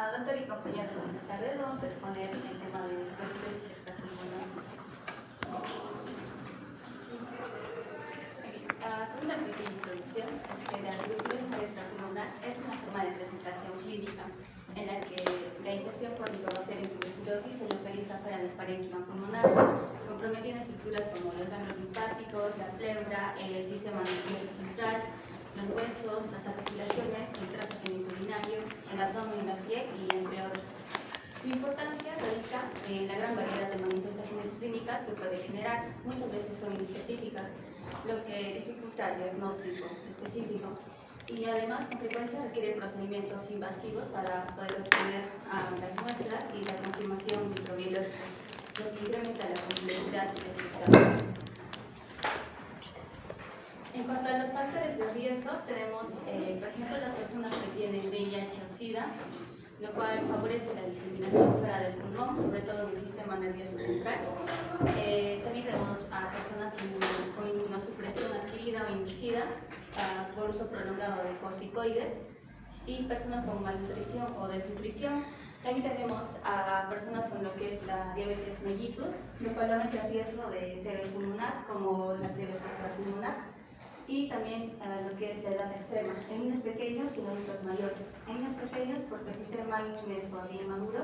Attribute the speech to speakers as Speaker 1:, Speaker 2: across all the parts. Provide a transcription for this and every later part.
Speaker 1: Doctor y compañeros, buenas tardes. Vamos a exponer el tema de tuberculosis extrapulmonar. Con una pequeña introducción, es que la tuberculosis extrapulmonar es una forma de presentación clínica en la que la infección por Mycobacterium tuberculosis se localiza fuera del parénquima pulmonar, comprometiendo estructuras como los ganglios linfáticos, la pleura, el sistema nervioso central, los huesos, las articulaciones, el tracto genitourinario, el abdomen, la piel y entre otros. Su importancia radica en la gran variedad de manifestaciones clínicas que puede generar, muchas veces son inespecíficas, lo que dificulta el diagnóstico específico y además con frecuencia requiere procedimientos invasivos para poder obtener las muestras y la confirmación microbiológica, lo que incrementa la complejidad de los sistemas. En cuanto a los factores de riesgo, tenemos, por ejemplo, las personas que tienen VIH o SIDA, lo cual favorece la diseminación fuera del pulmón, sobre todo en el sistema nervioso central. También tenemos a personas con inmunosupresión adquirida o inducida por uso prolongado de corticoides y personas con malnutrición o desnutrición. También tenemos a personas con lo que es la diabetes mellitus, lo cual aumenta el riesgo de TB pulmonar como la diabetes extrapulmonar. Y también lo que es la edad extrema, en niños pequeños y en adultos mayores. En niños pequeños porque el sistema inmune es todavía inmaduro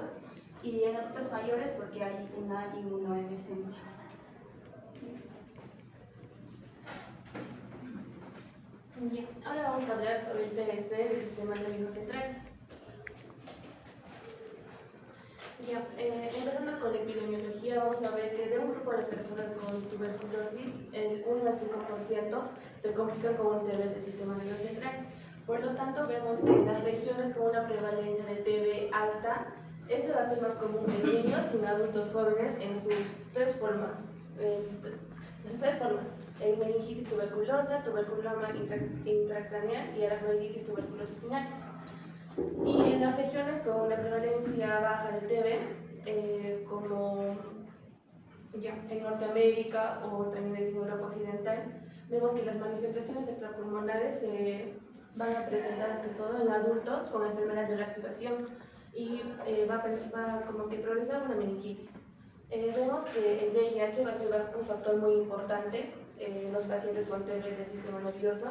Speaker 1: y en adultos mayores porque hay una inmunodeficiencia.
Speaker 2: Bien, ahora vamos a hablar sobre el TBC del sistema nervioso central. Empezando con la epidemiología, vamos a ver que de un grupo de personas con tuberculosis, el 1 al 5% se complica con un TB del sistema nervioso central. Por lo tanto, vemos que en las regiones con una prevalencia de TB alta, este va a ser más común en niños y en adultos jóvenes en sus tres formas. El meningitis tuberculosa, tuberculoma intracraneal y aracnoiditis tuberculosa espinal. Y en las regiones con una prevalencia baja de TB, como en Norteamérica o también en Europa Occidental, vemos que las manifestaciones extrapulmonares se van a presentar ante todo en adultos con enfermedad de reactivación y va como que progresar una meningitis. Vemos que el VIH va a ser un factor muy importante en los pacientes con TB del sistema nervioso.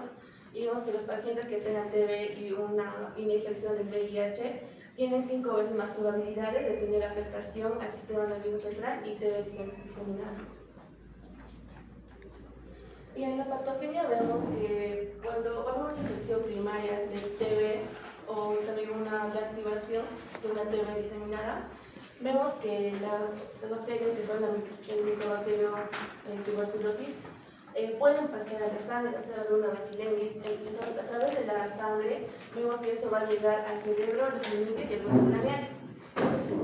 Speaker 2: Y vemos que los pacientes que tengan TB y una infección del VIH tienen 5 veces más probabilidades de tener afectación al sistema nervioso central y TB diseminado. Y en la patogenia vemos que cuando va a haber una infección primaria de TB o también una reactivación de una TB diseminada, vemos que las bacterias que son el Mycobacterium tuberculosis pueden pasar a la sangre, hacer una basilemia. Entonces, a través de la sangre, vemos que esto va a llegar al cerebro, los meninges y el hueso craneal.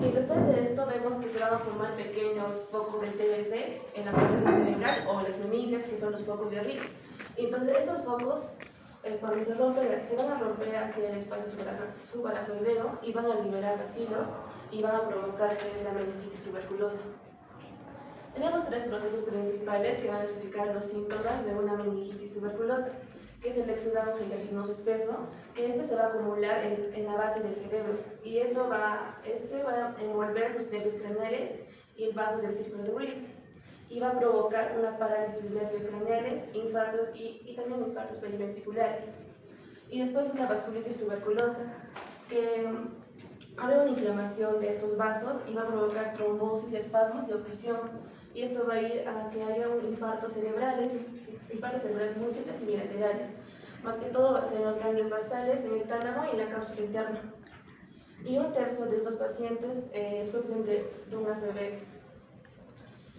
Speaker 2: Y después de esto, vemos que se van a formar pequeños focos de TBC en la parte cerebral o los meninges, que son los focos de arriba. Y entonces, esos focos, cuando se rompen, se van a romper hacia el espacio subaracnoideo y van a liberar bacilos y van a provocar la meningitis tuberculosa. Tenemos 3 procesos principales que van a explicar los síntomas de una meningitis tuberculosa, que es el exudado gelatinoso espeso, que se va a acumular en la base del cerebro y esto va a envolver los nervios craneales y el vaso del círculo de Willis y va a provocar una parálisis de nervios craneales, infartos y también infartos periventriculares. Y después una vasculitis tuberculosa, que habrá una inflamación de estos vasos y va a provocar trombosis, espasmos y oclusión. Y esto va a ir a que haya un infartos cerebrales múltiples y bilaterales. Más que todo va a ser en los ganglios basales, en el tálamo y en la cápsula interna. Y 1/3 de estos pacientes sufren de un ACV.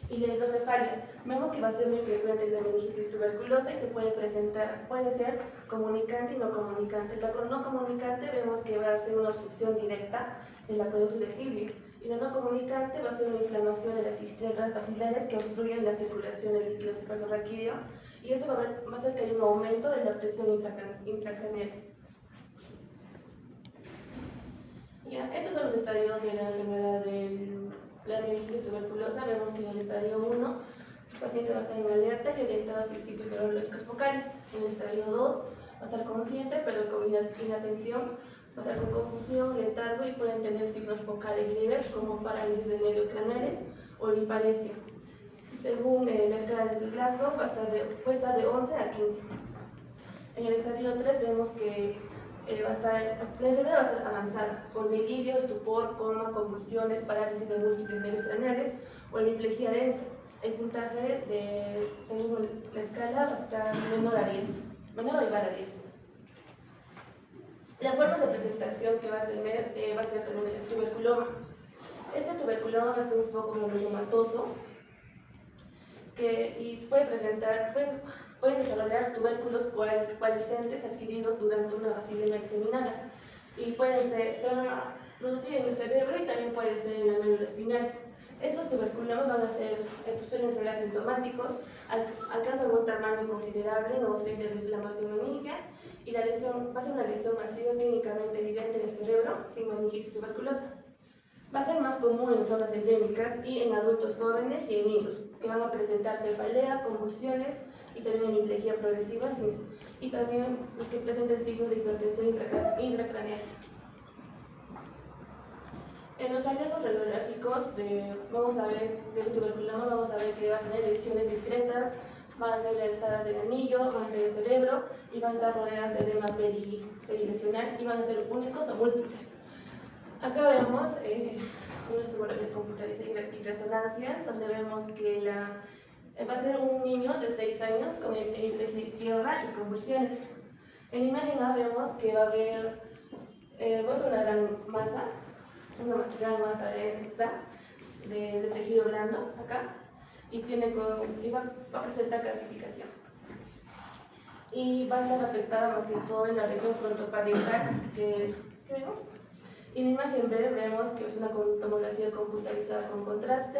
Speaker 2: Y la hidrocefalia, vemos que va a ser muy frecuente la meningitis tuberculosa y se puede presentar, puede ser comunicante y no comunicante. La no comunicante vemos que va a ser una obstrucción directa del acueducto de Silvius. Y la no comunicante va a ser una inflamación de las cisternas bacilares que obstruyen la circulación del líquido cefalorraquídeo y esto va a hacer que haya un aumento de la presión intracraneal. Estos son los estadios de la enfermedad de la meningitis tuberculosa. Vemos que en el estadio 1 el paciente va a estar en alerta y orientado hacia sitios neurológicos focales. En el estadio 2 va a estar consciente pero con inatención pasar con confusión, letargo y pueden tener signos focales leves como parálisis de nervios craneales o hiparesia. Según la escala de Glasgow, puede estar de 11 a 15. En el estadio 3 vemos que la enfermedad va a estar avanzada, con delirio, estupor, coma, convulsiones, parálisis de múltiples nervios craneales o hemiplegia densa. El puntaje según la escala va a estar menor o igual a 10. La forma de presentación que va a tener va a ser también el tuberculoma. Este tuberculoma va a ser un foco granulomatoso y pueden desarrollar tubérculos coalescentes adquiridos durante una bacilema examinada y se van a producir en el cerebro y también puede ser en la médula espinal. Estos tuberculomas suelen ser asintomáticos, alcanzan un tamaño considerable en ausencia de inflamación meningia y la lesión va a ser una lesión masiva clínicamente evidente en el cerebro sin meningitis tuberculosa. Va a ser más común en zonas endémicas y en adultos jóvenes y en niños, que van a presentar cefalea, convulsiones y también hemiplegia progresiva y también los que presenten signos de hipertensión intracraneal. En los hallazgos radiográficos vamos a ver del tuberculoma, vamos a ver que va a tener lesiones discretas, van a ser realizadas en el anillo, van a ser el cerebro y van a estar rodeadas de edema perilesional y van a ser únicos o múltiples. Acá vemos unas tomografías computarizadas y resonancias, donde vemos que va a ser un niño de 6 años con hemiplegia izquierda y convulsiones. En la imagen A vemos que va a haber una gran masa densa de tejido blando acá y va a presentar calcificación. Y va a estar afectada más que todo en la región frontoparietal que vemos. En la imagen B vemos que es una tomografía computarizada con contraste,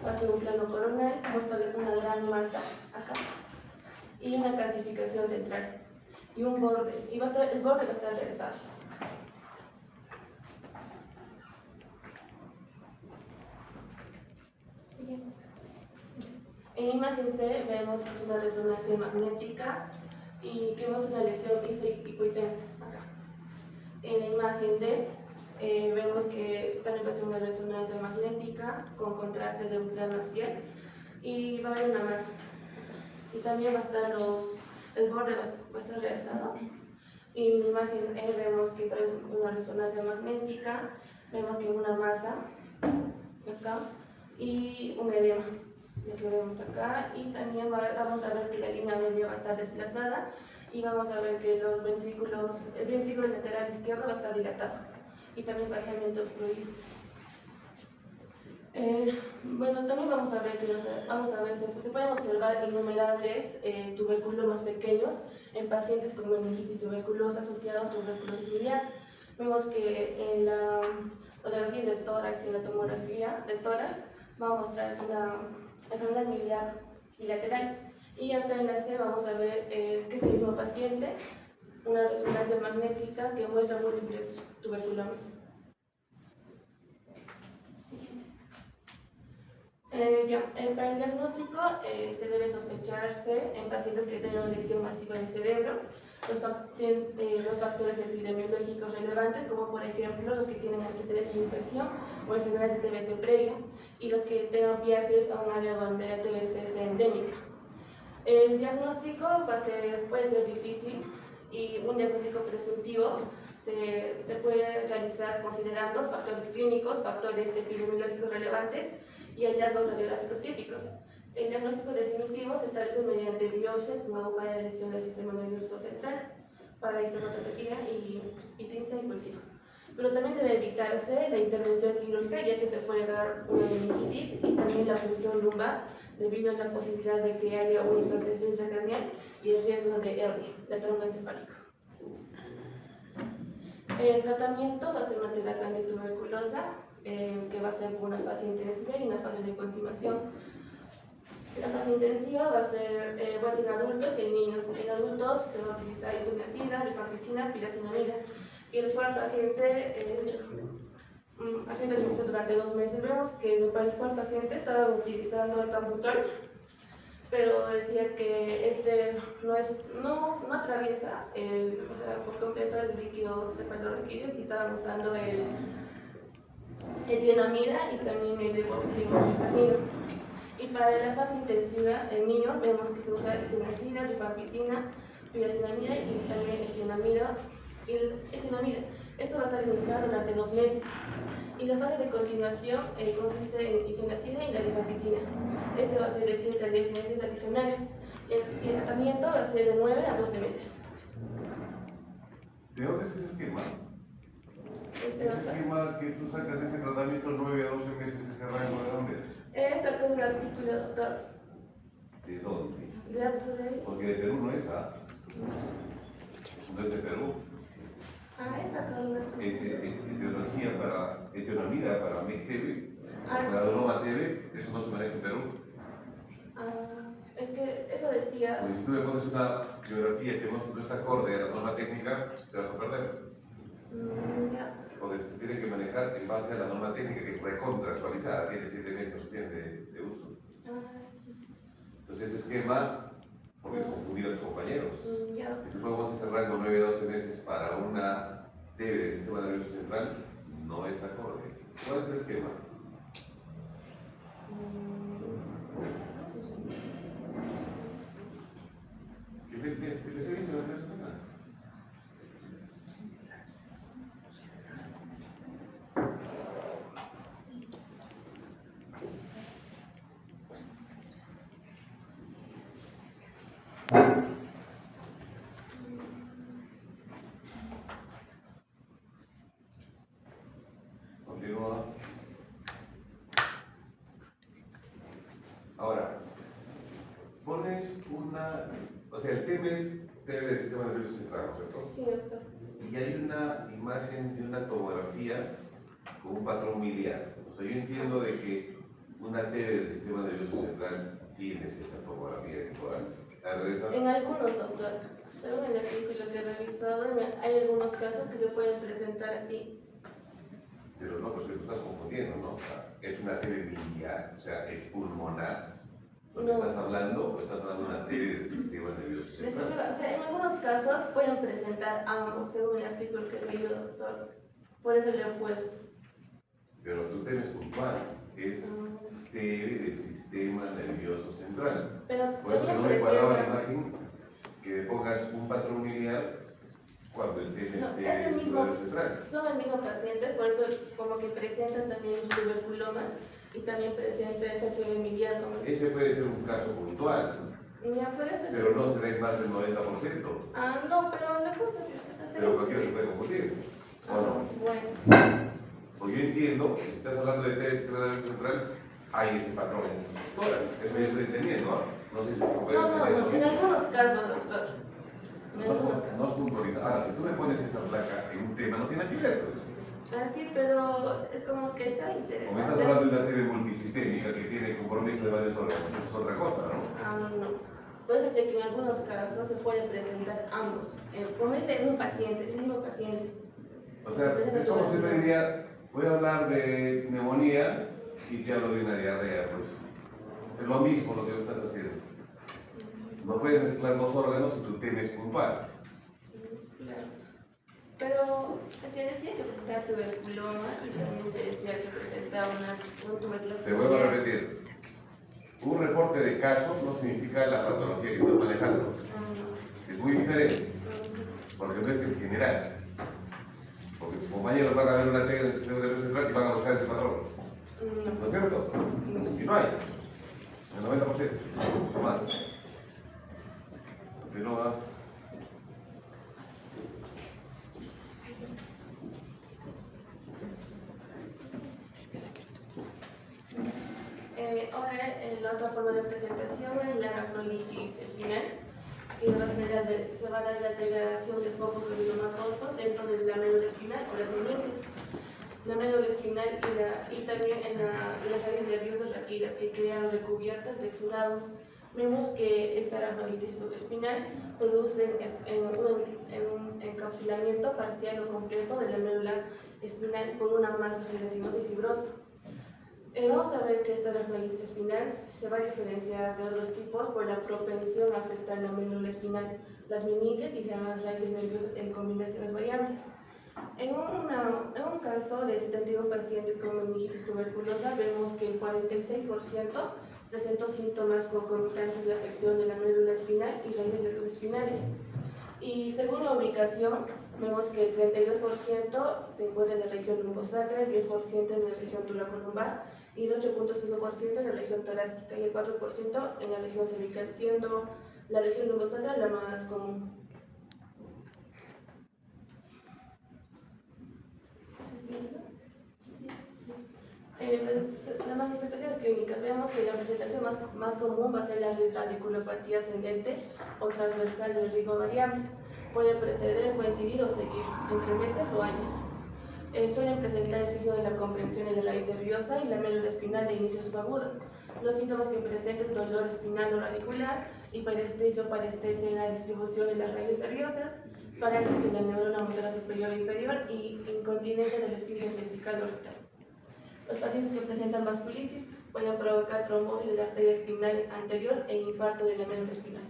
Speaker 2: va a ser un plano coronal, muestra una gran masa acá y una calcificación central y un borde, el borde va a estar regresado. En la imagen C vemos que es una resonancia magnética y que vemos una lesión hipoitensa acá. En la imagen D vemos que también va a ser una resonancia magnética con contraste de un plano axial y va a haber una masa. Y también va a estar el borde va a estar realzado. Y en la imagen E vemos que trae una resonancia magnética, vemos que una masa acá y un edema, ya que vemos acá, y también vamos a ver que la línea media va a estar desplazada y vamos a ver que el ventrículo lateral izquierdo va a estar dilatado y también vaciamiento obstruido. También vamos a ver que se pueden observar innumerables tuberculomas pequeños en pacientes con meningitis tuberculosa asociada a tuberculosis biliar. Vemos que en la fotografía de tórax y en la tomografía de tórax va a mostrar una enfermedad biliar bilateral. Y acá en la C vamos a ver que es el mismo paciente, una resonancia magnética que muestra múltiples tuberculomas. Para el diagnóstico se debe sospecharse en pacientes que tengan lesión masiva del cerebro, los factores epidemiológicos relevantes, como por ejemplo los que tienen antecedentes de infección o enfermedad de TBC previa, y los que tengan viajes a un área donde la TBC sea endémica. El diagnóstico puede ser difícil y un diagnóstico presuntivo se puede realizar considerando factores clínicos, factores epidemiológicos relevantes y hallazgos radiográficos típicos. El diagnóstico definitivo se establece mediante biopsia con aguja de lesión del sistema nervioso central para histopatología y tinta impulsiva. Pero también debe evitarse la intervención quirúrgica, ya que se puede dar una meningitis y también la punción lumbar debido a la posibilidad de que haya una hipertensión intracraneal y el riesgo de hernia, de tromboencefálico. El tratamiento va a ser una terapia antituberculosa, que va a ser una fase intensiva y una fase de continuación. La fase intensiva va a ser en adultos y en niños. En adultos se va a utilizar isoniazida, rifampicina, piracinamida. Y el cuarto agente se usa durante 2 meses. Vemos que para el cuarto agente estaban utilizando etambutol pero decía que este no atraviesa o sea, por completo el líquido cefalorraquídeo y estaban usando el etienamida y también el levofloxacino. Y para la fase intensiva en niños vemos que se usa isoniazida, rifampicina, niacinamida y también etienamida. Esto va a estar administrado durante 2 meses. Y la fase de continuación consiste en isoniazida y la rifampicina. Este va a ser de 7 a 10 meses adicionales. Y el tratamiento va a ser de 9 a 12 meses.
Speaker 3: ¿De dónde es ese esquema? Ese esquema que tú sacas ese tratamiento 9 a 12 meses, ese rango, ¿de dónde es?
Speaker 2: Es acá un artículo, doctor.
Speaker 3: ¿De dónde?
Speaker 2: ¿De Apple?
Speaker 3: Porque de Perú no es, ¿ah? No es de Perú.
Speaker 2: Ah, es acá un
Speaker 3: Etiología para etionamida, para MECTV,
Speaker 2: Ah,
Speaker 3: para Donoma TV, eso no se maneja en Perú.
Speaker 2: es que eso decía.
Speaker 3: Porque si tú le pones una biografía que no está acorde a la norma técnica, te vas a perder.
Speaker 2: Ya.
Speaker 3: Porque se tiene que manejar en base a la norma técnica que fue contractualizada, tiene 7 meses recién de uso.
Speaker 2: Sí.
Speaker 3: Entonces ese esquema, porque es confundir a los compañeros.
Speaker 2: Ya.
Speaker 3: Si tú podemos hacer rango 9 a 12 meses para una TV del sistema nervioso central, no es acorde. ¿Cuál es el esquema? ¿Qué les he dicho la semana? Continúa. Ahora, pones una, o sea, el tema es TV del sistema nervioso central, ¿cierto?
Speaker 2: Cierto.
Speaker 3: Y hay una imagen de una tomografía con un patrón miliar. O sea, yo entiendo de que una TV del sistema nervioso central tiene esa tomografía electoral.
Speaker 2: En algunos, doctor, según el artículo que he revisado, hay algunos casos que se pueden presentar así.
Speaker 3: Pero no, pues que tú estás confundiendo, ¿no? O sea, es una TV miliar, o sea, es pulmonar. ¿Lo que
Speaker 2: No.
Speaker 3: estás hablando o estás hablando de una TV del sistema nervioso central?
Speaker 2: O sea, en algunos casos pueden presentar ambos, según el artículo que he leído, doctor. Por eso le he puesto.
Speaker 3: Pero tu tema es puntual, es TV del sistema nervioso central.
Speaker 2: Pero
Speaker 3: Por eso que no me
Speaker 2: también
Speaker 3: cuadraba la
Speaker 2: presenta-
Speaker 3: imagen que pongas un patrón miliar cuando el tema
Speaker 2: No,
Speaker 3: es
Speaker 2: es
Speaker 3: TV
Speaker 2: el
Speaker 3: del
Speaker 2: mismo,
Speaker 3: sistema nervioso central.
Speaker 2: son el mismo paciente, por eso como que presentan también los tuberculomas y también presenta ese fiebre miliar.
Speaker 3: Ese puede ser un caso puntual,
Speaker 2: Ya,
Speaker 3: pero no se ve más del 90%.
Speaker 2: No, pero la cosa es que
Speaker 3: Pero cualquiera se puede confundir, ¿o no?
Speaker 2: Bueno.
Speaker 3: Pues yo entiendo que si estás hablando de TV del sistema nervioso central, hay ese patrón en todas. Eso yo estoy entendiendo, ¿no? No sé si tú puedes entender
Speaker 2: No,
Speaker 3: eso.
Speaker 2: en algunos casos, doctor. En algunos
Speaker 3: No
Speaker 2: casos.
Speaker 3: es puntualizado. Ahora, si tú me pones esa placa en un tema, no tiene que ver, pues.
Speaker 2: Sí, pero es como que está
Speaker 3: O me estás
Speaker 2: interesante.
Speaker 3: hablando de una TV multisistémica que tiene compromiso de varios órganos, eso es otra cosa, ¿no?
Speaker 2: No. Puede ser que en algunos casos se pueden presentar ambos. Como dice un paciente, el mismo paciente.
Speaker 3: O sea, es como si me diría, voy a hablar de neumonía y te hablo de una diarrea, pues. Es lo mismo lo que estás haciendo. No puedes mezclar dos órganos si tu tema es puntual.
Speaker 2: Claro. Pero te decía que presentaba tuberculoma y también te decía que presentaba una tuberculosis.
Speaker 3: Te vuelvo a repetir. Un reporte de casos no significa la patología que estás manejando. Es muy diferente, porque no es el general. Porque tus compañeros van a ver una técnica del sistema nervioso central y van a buscar ese patrón. ¿No es cierto? Si no hay, el 90%, o más. Continúa.
Speaker 2: Ahora, la otra forma de presentación es la aracnoiditis espinal, que se va a dar la degradación de focos granulomatosos dentro de la médula espinal o las meninges. La médula espinal y también en las áreas nerviosas raquídeas que quedan recubiertas de exudados. Vemos que esta aracnoiditis espinal produce un encapsulamiento parcial o completo de la médula espinal con una masa gelatinosa y fibrosa. Vamos a ver que esta aracnoiditis espinal se va a diferenciar de otros tipos por la propensión a afectar la médula espinal, las meninges y las raíces nerviosas en combinaciones variables. En un caso de 71 pacientes con meningitis tuberculosa, vemos que el 46% presentó síntomas concomitantes de afección de la médula espinal y raíces nerviosas espinales. Y según la ubicación, vemos que el 32% se encuentra en la región lumbosacra, el 10% en la región turacolumbar y el 8.5% en la región torácica y el 4% en la región cervical, siendo la región lumbosacra la más común. Las manifestaciones clínicas, vemos que la presentación más común va a ser la radiculopatía ascendente o transversal del ritmo variable. Puede preceder, coincidir o seguir entre meses o años. Suelen presentar el signo de la comprensión en la raíz nerviosa y la médula espinal de inicio subagudo. Los síntomas que presentan es dolor espinal o radicular, hiperestesia o parestesia en la distribución de las raíces nerviosas, parálisis de la neurona motora superior e inferior y incontinencia del esfínter vesical o rectal. Los pacientes que presentan vasculitis pueden provocar trombosis de la arteria espinal anterior e infarto de la médula espinal.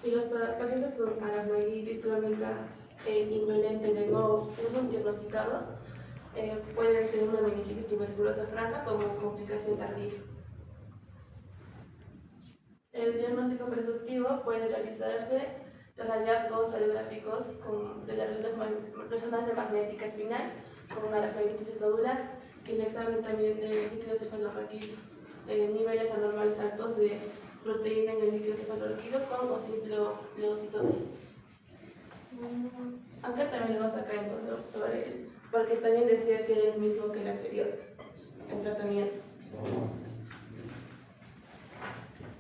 Speaker 2: Y los pacientes con aracnoiditis crónica indolente de nuevo no son diagnosticados, pueden tener una meningitis tuberculosa franca como complicación tardía. El diagnóstico presuntivo puede realizarse tras hallazgos radiográficos de la resonancia magnética espinal con aracnoiditis nodular y el examen también del líquido cefalorraquídeo, niveles anormales altos de proteína en el líquido cefalorraquídeo con o sin leucitosis. Aunque también lo va a sacar entonces, doctor, porque también decía que era el mismo que el anterior, el tratamiento.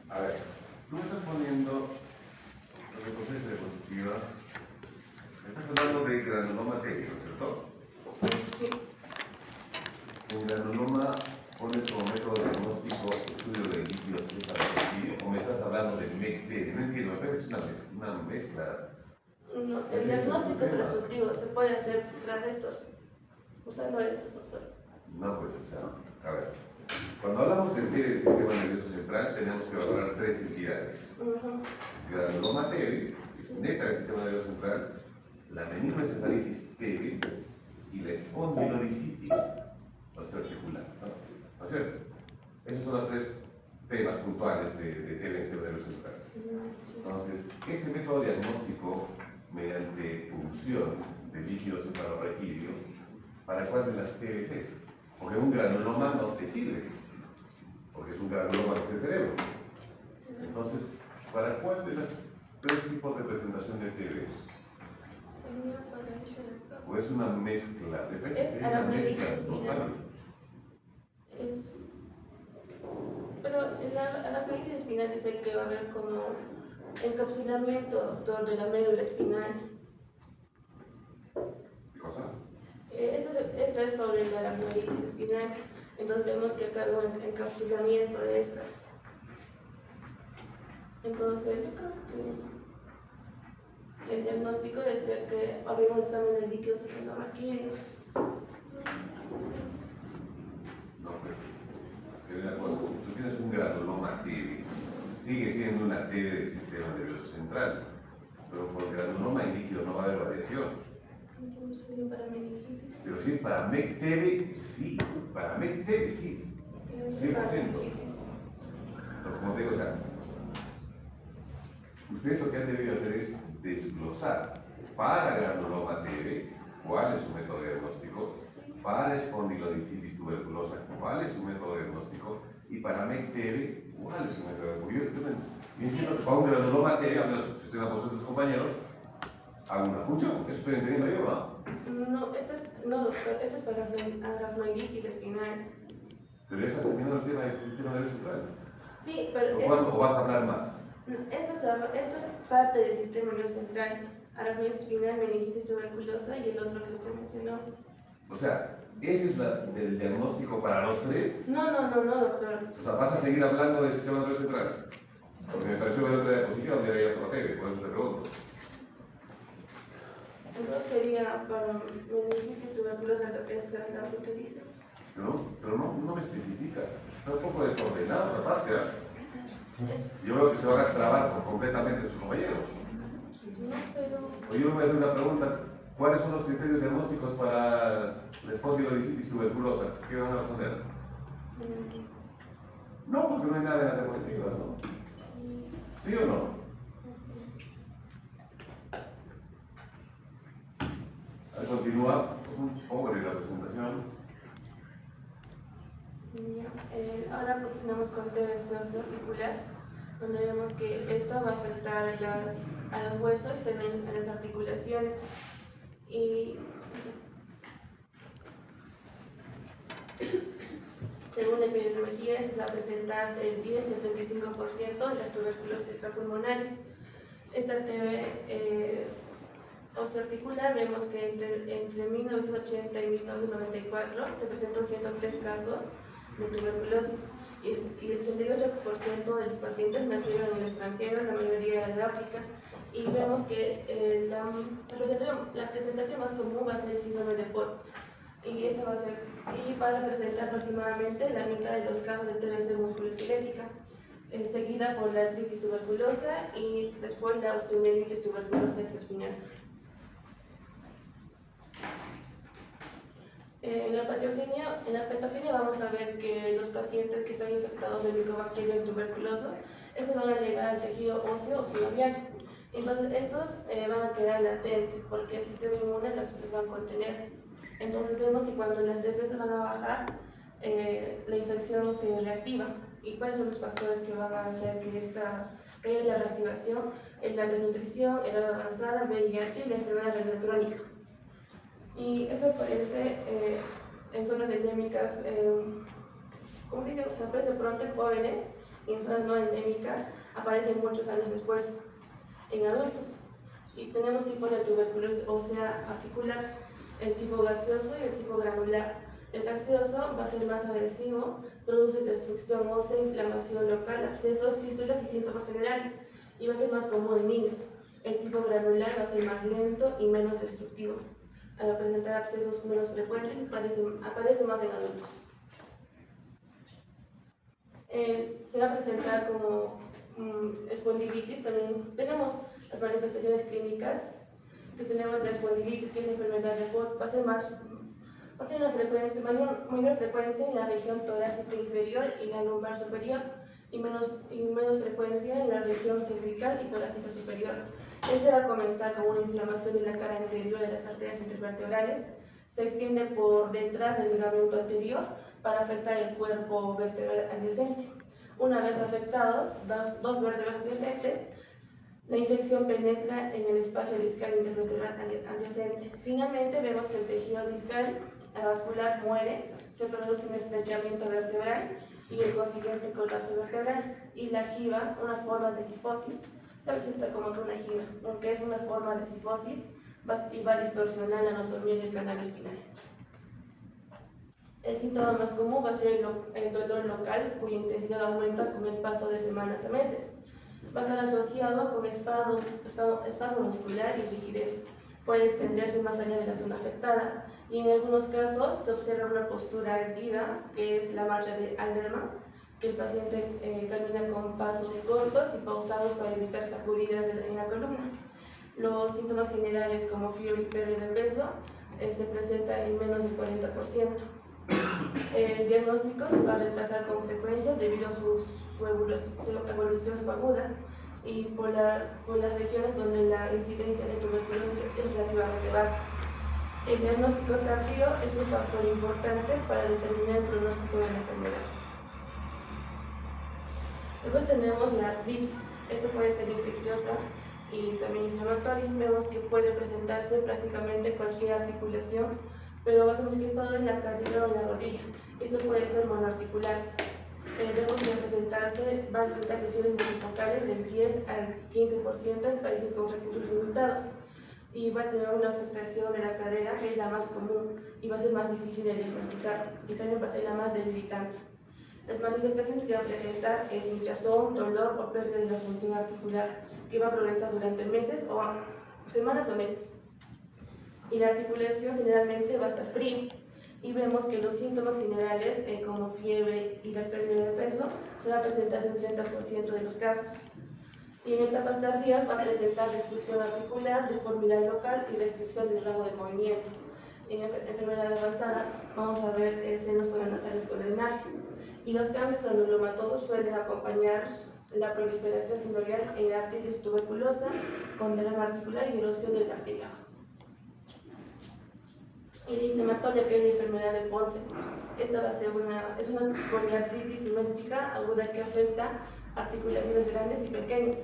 Speaker 3: A ver, tú me estás poniendo los reportes de diapositiva, me estás hablando de granuloma técnico, ¿cierto?
Speaker 2: Sí.
Speaker 3: En granuloma pones como método diagnóstico estudio de líquidos cefalorraquídeo, o me estás hablando del MECT, no entiendo, me parece que es una mezcla.
Speaker 2: No, el diagnóstico presuntivo se puede hacer tras estos, usando estos, doctor.
Speaker 3: No, pues, o sea, a ver, cuando hablamos del TB del sistema nervioso central, tenemos que valorar tres entidades. Granuloma TB, neta del sistema nervioso central, la meningoencefalitis TB y la espondilodicitis osteoarticular, ¿no es cierto? Esos son los tres temas puntuales de TB en el sistema nervioso central. Entonces, ese método diagnóstico mediante punción de líquido cefalorraquídeo, ¿para cuál de las TBs es? Porque un granuloma no te sirve, porque es un granuloma del cerebro. Entonces, ¿para cuál de los tres tipos de presentación de TBs? ¿O es una mezcla?
Speaker 2: Es
Speaker 3: una mezcla total.
Speaker 2: Pero la aracnoiditis espinal dice que va a haber como encapsulamiento, doctor, de la médula espinal.
Speaker 3: ¿Qué cosa?
Speaker 2: Esto es sobre la aracnoiditis espinal, entonces vemos que acá hay un encapsulamiento de estas. Entonces, yo creo que el diagnóstico decía que había un examen de líquido cefalorraquídeo.
Speaker 3: No, pues, es una cosa, si tú tienes un granuloma TB, sigue siendo una TB del sistema nervioso central, pero por granuloma y líquido no va a haber variación. Pero si es para MECTB, sí, para MECTB, sí, 100%. Pero como te digo, o sea, ustedes lo que han debido hacer es desglosar para granuloma TB cuál es su método diagnóstico, para espondilodicitis tuberculosa cuál es su método diagnóstico y para MECTB cuál es su método diagnóstico. Yo entiendo que para un granuloma TB, al menos si ustedes con sus compañeros, hago una función, eso estoy entendiendo yo, ¿no?
Speaker 2: No, doctor, esto es para aracnoiditis espinal.
Speaker 3: Pero ya estás terminando el tema del sistema nervioso central.
Speaker 2: Sí, pero
Speaker 3: ¿O vas a hablar más?
Speaker 2: esto es parte del sistema nervioso central. Aracnoiditis espinal, meningitis tuberculosa y el otro que usted mencionó.
Speaker 3: O sea, ¿ese es el diagnóstico para los tres?
Speaker 2: No, doctor.
Speaker 3: O sea, ¿vas a seguir hablando del sistema nervioso central? Porque me pareció ver otra diapositiva donde había otro TV, por eso te pregunto.
Speaker 2: Entonces sería para meningitis tuberculosa, lo que es lo que dice.
Speaker 3: Pero no me especifica. Está un poco desordenado esa parte. Yo veo que se van a trabar completamente sus compañeros.
Speaker 2: No, pero...
Speaker 3: Oye, yo me voy a hacer una pregunta. ¿Cuáles son los criterios diagnósticos para la espondilolisitis tuberculosa? ¿Qué van a responder? No, porque no hay nada en las diapositivas, ¿no? ¿Sí o no? Al continuar, pongo la presentación.
Speaker 2: Ahora continuamos con TBC osteoarticular, donde vemos que esto va a afectar a los huesos y también a las articulaciones. Y según la epidemiología, se va a presentar el 10 y el 35% de las tuberculosis extrapulmonares. Esta TB osteoarticular, vemos que entre 1980 y 1994 se presentó 103 casos de tuberculosis y el 68% de los pacientes nacieron en el extranjero, la mayoría de África. Y vemos que la presentación más común va a ser el síndrome de Pott. Y va a representar aproximadamente la mitad de los casos de TBC musculoesquelética, seguida por la artritis tuberculosa y después la osteomielitis tuberculosa extraespinal. En la patogenia vamos a ver que los pacientes que están infectados de Mycobacterium tuberculoso, estos van a llegar al tejido óseo o sinovial. Entonces estos van a quedar latentes porque el sistema inmune los va a contener. Entonces vemos que cuando las defensas van a bajar, la infección se reactiva. ¿Y cuáles son los factores que van a hacer que haya la reactivación? Es la desnutrición, edad avanzada, VIH y la enfermedad renal crónica. Y esto aparece en zonas endémicas, como digo, aparece pronto en jóvenes y en zonas no endémicas aparecen muchos años después en adultos. Y tenemos tipos de tuberculosis ósea articular, el tipo gaseoso y el tipo granular. El gaseoso va a ser más agresivo, produce destrucción ósea, inflamación local, abscesos, fístulas y síntomas generales, y va a ser más común en niños. El tipo granular va a ser más lento y menos destructivo. Va a presentar abscesos menos frecuentes y aparece más en adultos. Se va a presentar como espondilitis. También tenemos las manifestaciones clínicas, que tenemos la espondilitis, que es la enfermedad de Pott, va a ser va a tener mayor frecuencia en la región torácica inferior y la lumbar superior, y menos frecuencia en la región cervical y torácica superior. Este va a comenzar con una inflamación en la cara anterior de las arterias intervertebrales, se extiende por detrás del ligamento anterior para afectar el cuerpo vertebral adyacente. Una vez afectados, dos vértebras adyacentes, la infección penetra en el espacio discal intervertebral adyacente. Finalmente vemos que el tejido discal vascular muere, se produce un estrechamiento vertebral y el consiguiente colapso vertebral. Y la jiba, una forma de cifosis, se presenta como que una jiba, aunque es una forma de cifosis y va a distorsionar la anatomía del canal espinal. El síntoma más común va a ser el dolor local, cuya intensidad aumenta con el paso de semanas a meses. Va a estar asociado con espasmo muscular y rigidez. Puede extenderse más allá de la zona afectada y en algunos casos se observa una postura erguida, que es la marcha de Alderman, que el paciente camina con pasos cortos y pausados para evitar sacudidas en la columna. Los síntomas generales como fiebre y pérdida de peso se presentan en menos del 40%. El diagnóstico se va a retrasar con frecuencia debido a su evolución subaguda y por las regiones donde la incidencia de tuberculosis es relativamente baja. El diagnóstico tardío es un factor importante para determinar el pronóstico de la enfermedad. Luego tenemos la artritis. Esto puede ser infecciosa y también inflamatoria. Vemos que puede presentarse prácticamente cualquier articulación, pero basamos que todo en la cadera o en la rodilla. Esto puede ser monoarticular. Vemos que van a presentar lesiones multifocales del 10 al 15% en países con recursos limitados. Y va a tener una afectación de la cadera, que es la más común, y va a ser más difícil de diagnosticar, y también va a ser la más debilitante. Las manifestaciones que va a presentar es hinchazón, dolor o pérdida de la función articular, que va a progresar durante meses o semanas o meses. Y la articulación generalmente va a estar fría y vemos que los síntomas generales, como fiebre y la pérdida de peso, se va a presentar en un 30% de los casos. Y en etapas tardías va a presentar restricción articular, deformidad local y restricción del rango de movimiento. En enfermedad avanzada vamos a ver senos paranasales con drenaje. Y los cambios granulomatosos suelen acompañar la proliferación sinovial en la artritis tuberculosa con derrame articular y erosión del cartílago. Y la inflamatoria, que es la enfermedad de Ponce. Esta va a ser una poliartritis simétrica aguda que afecta articulaciones grandes y pequeñas.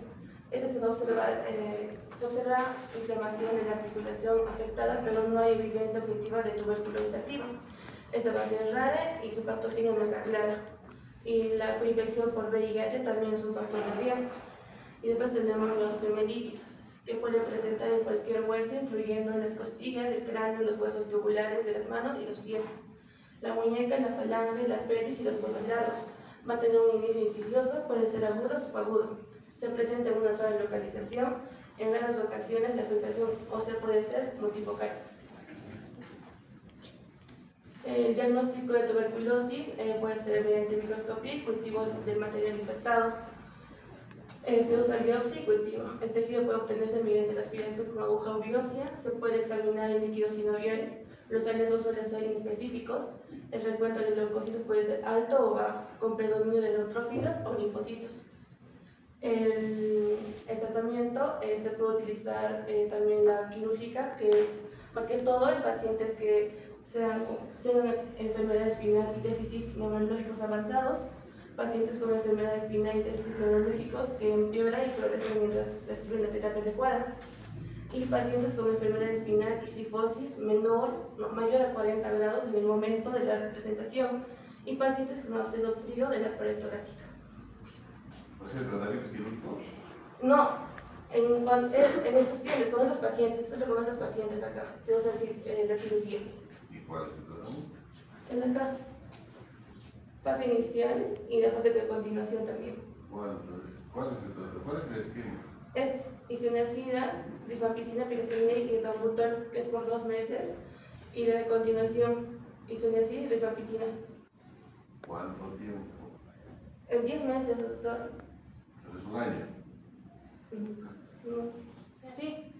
Speaker 2: Esta se observa inflamación en la articulación afectada, pero no hay evidencia objetiva de tuberculosis activa. Esta va a ser rara y su patogenia no está clara. Y la coinfección por VIH también es un factor de riesgo. Y después tenemos la osteomielitis, que puede presentar en cualquier hueso, incluyendo en las costillas, el cráneo, los huesos tubulares de las manos y los pies. La muñeca, la falange, la pelvis y los huesos largos. Va a tener un inicio insidioso, puede ser agudo o subagudo. Se presenta en una sola localización. En raras ocasiones la afectación ósea puede ser multifocal. El diagnóstico de tuberculosis puede ser mediante microscopía y cultivo del material infectado. Se usa biopsia y cultivo. El tejido puede obtenerse mediante la aspiración con aguja o biopsia. Se puede examinar el líquido sinovial. Los hallazgos suelen ser inespecíficos. El recuento de leucocitos puede ser alto o bajo, con predominio de neutrófilos o linfocitos. El tratamiento se puede utilizar también la quirúrgica, que es más que todo en pacientes que tengan enfermedad espinal y déficit neurológicos avanzados, pacientes con enfermedad espinal y déficit neurológicos que empeoran y progresan mientras reciben la terapia adecuada, y pacientes con enfermedad espinal y cifosis mayor a 40 grados en el momento de la representación, y pacientes con absceso frío de la pared torácica.
Speaker 3: ¿O sea, tratamientos quirúrgicos?
Speaker 2: No, en infusiones con estos pacientes, solo con estos pacientes acá, se usa la cirugía.
Speaker 3: ¿Y cuál es el tratamiento?
Speaker 2: En acá, fase inicial y la fase de continuación también.
Speaker 3: ¿Cuál es el tratamiento? ¿Cuál es el esquema?
Speaker 2: Isoniazida, rifampicina, piracilina y etambutol, que es por 2 meses, y la de continuación, isoniazida y rifampicina.
Speaker 3: ¿Cuánto tiempo?
Speaker 2: En 10 meses, doctor.
Speaker 3: ¿Es un año?
Speaker 2: Sí,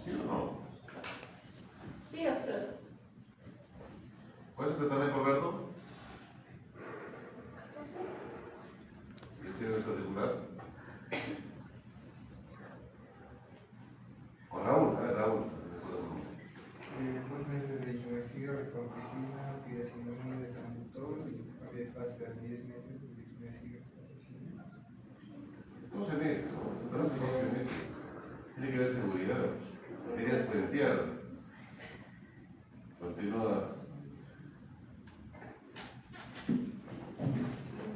Speaker 3: ¿Sí o no?
Speaker 2: sí, doctor.
Speaker 3: ¿Cuál es el tratamiento, Roberto? ¿Tiene nuestra titular? O Raúl, Raúl.
Speaker 4: 2 meses de isoniazida, rifampicina, piracilina, de etambutol, y había que pasar 10 meses de isoniazida, rifampicina.
Speaker 3: 12 meses, ¿no? 12 meses. Tiene que haber seguridad. Querías puentear. Continúa.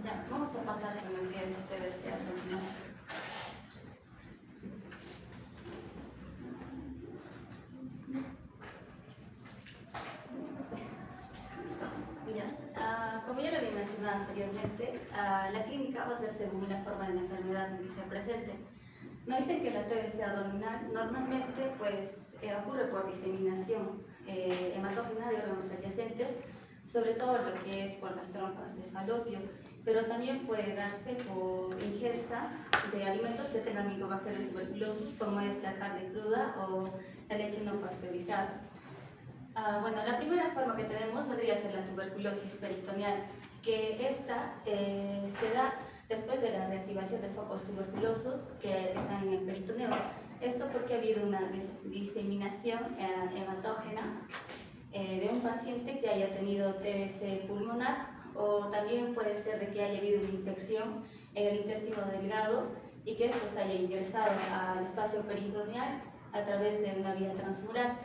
Speaker 1: Ya, vamos a pasar con el que usted desea terminar. Como ya lo había mencionado anteriormente, la clínica va a ser según la forma de la enfermedad en que se presente. Nos dicen que la TBC abdominal normalmente ocurre por diseminación hematógena de órganos adyacentes, sobre todo lo que es por las trompas de falopio, pero también puede darse por ingesta de alimentos que tengan micobacterias tuberculosis, como es la carne cruda o la leche no pasteurizada. Bueno, la primera forma que tenemos vendría a ser la tuberculosis peritoneal, que esta se da después de la reactivación de focos tuberculosos que están en el peritoneo. Esto porque ha habido una diseminación hematógena de un paciente que haya tenido TBC pulmonar, o también puede ser de que haya habido una infección en el intestino delgado y que esto se haya ingresado al espacio peritoneal a través de una vía transmural.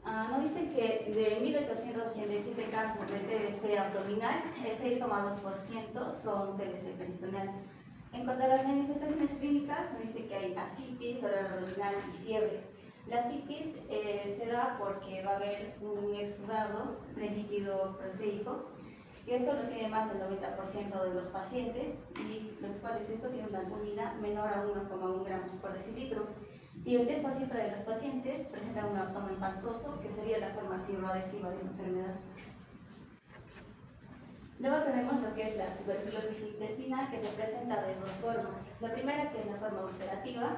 Speaker 1: Nos dicen que de 1.887 casos de TBC abdominal, el 6,2% son TBC peritoneal. En cuanto a las manifestaciones clínicas, nos dice que hay ascitis, dolor abdominal y fiebre. La ascitis se da porque va a haber un exudado de líquido proteico, y esto lo tiene más del 90% de los pacientes, y los cuales esto tiene una albúmina menor a 1,1 gramos por decilitro. Y el 10% de los pacientes presentan un abdomen pastoso, que sería la forma fibroadhesiva de la enfermedad. Luego tenemos lo que es la tuberculosis intestinal, que se presenta de dos formas. La primera, que es la forma ulcerativa,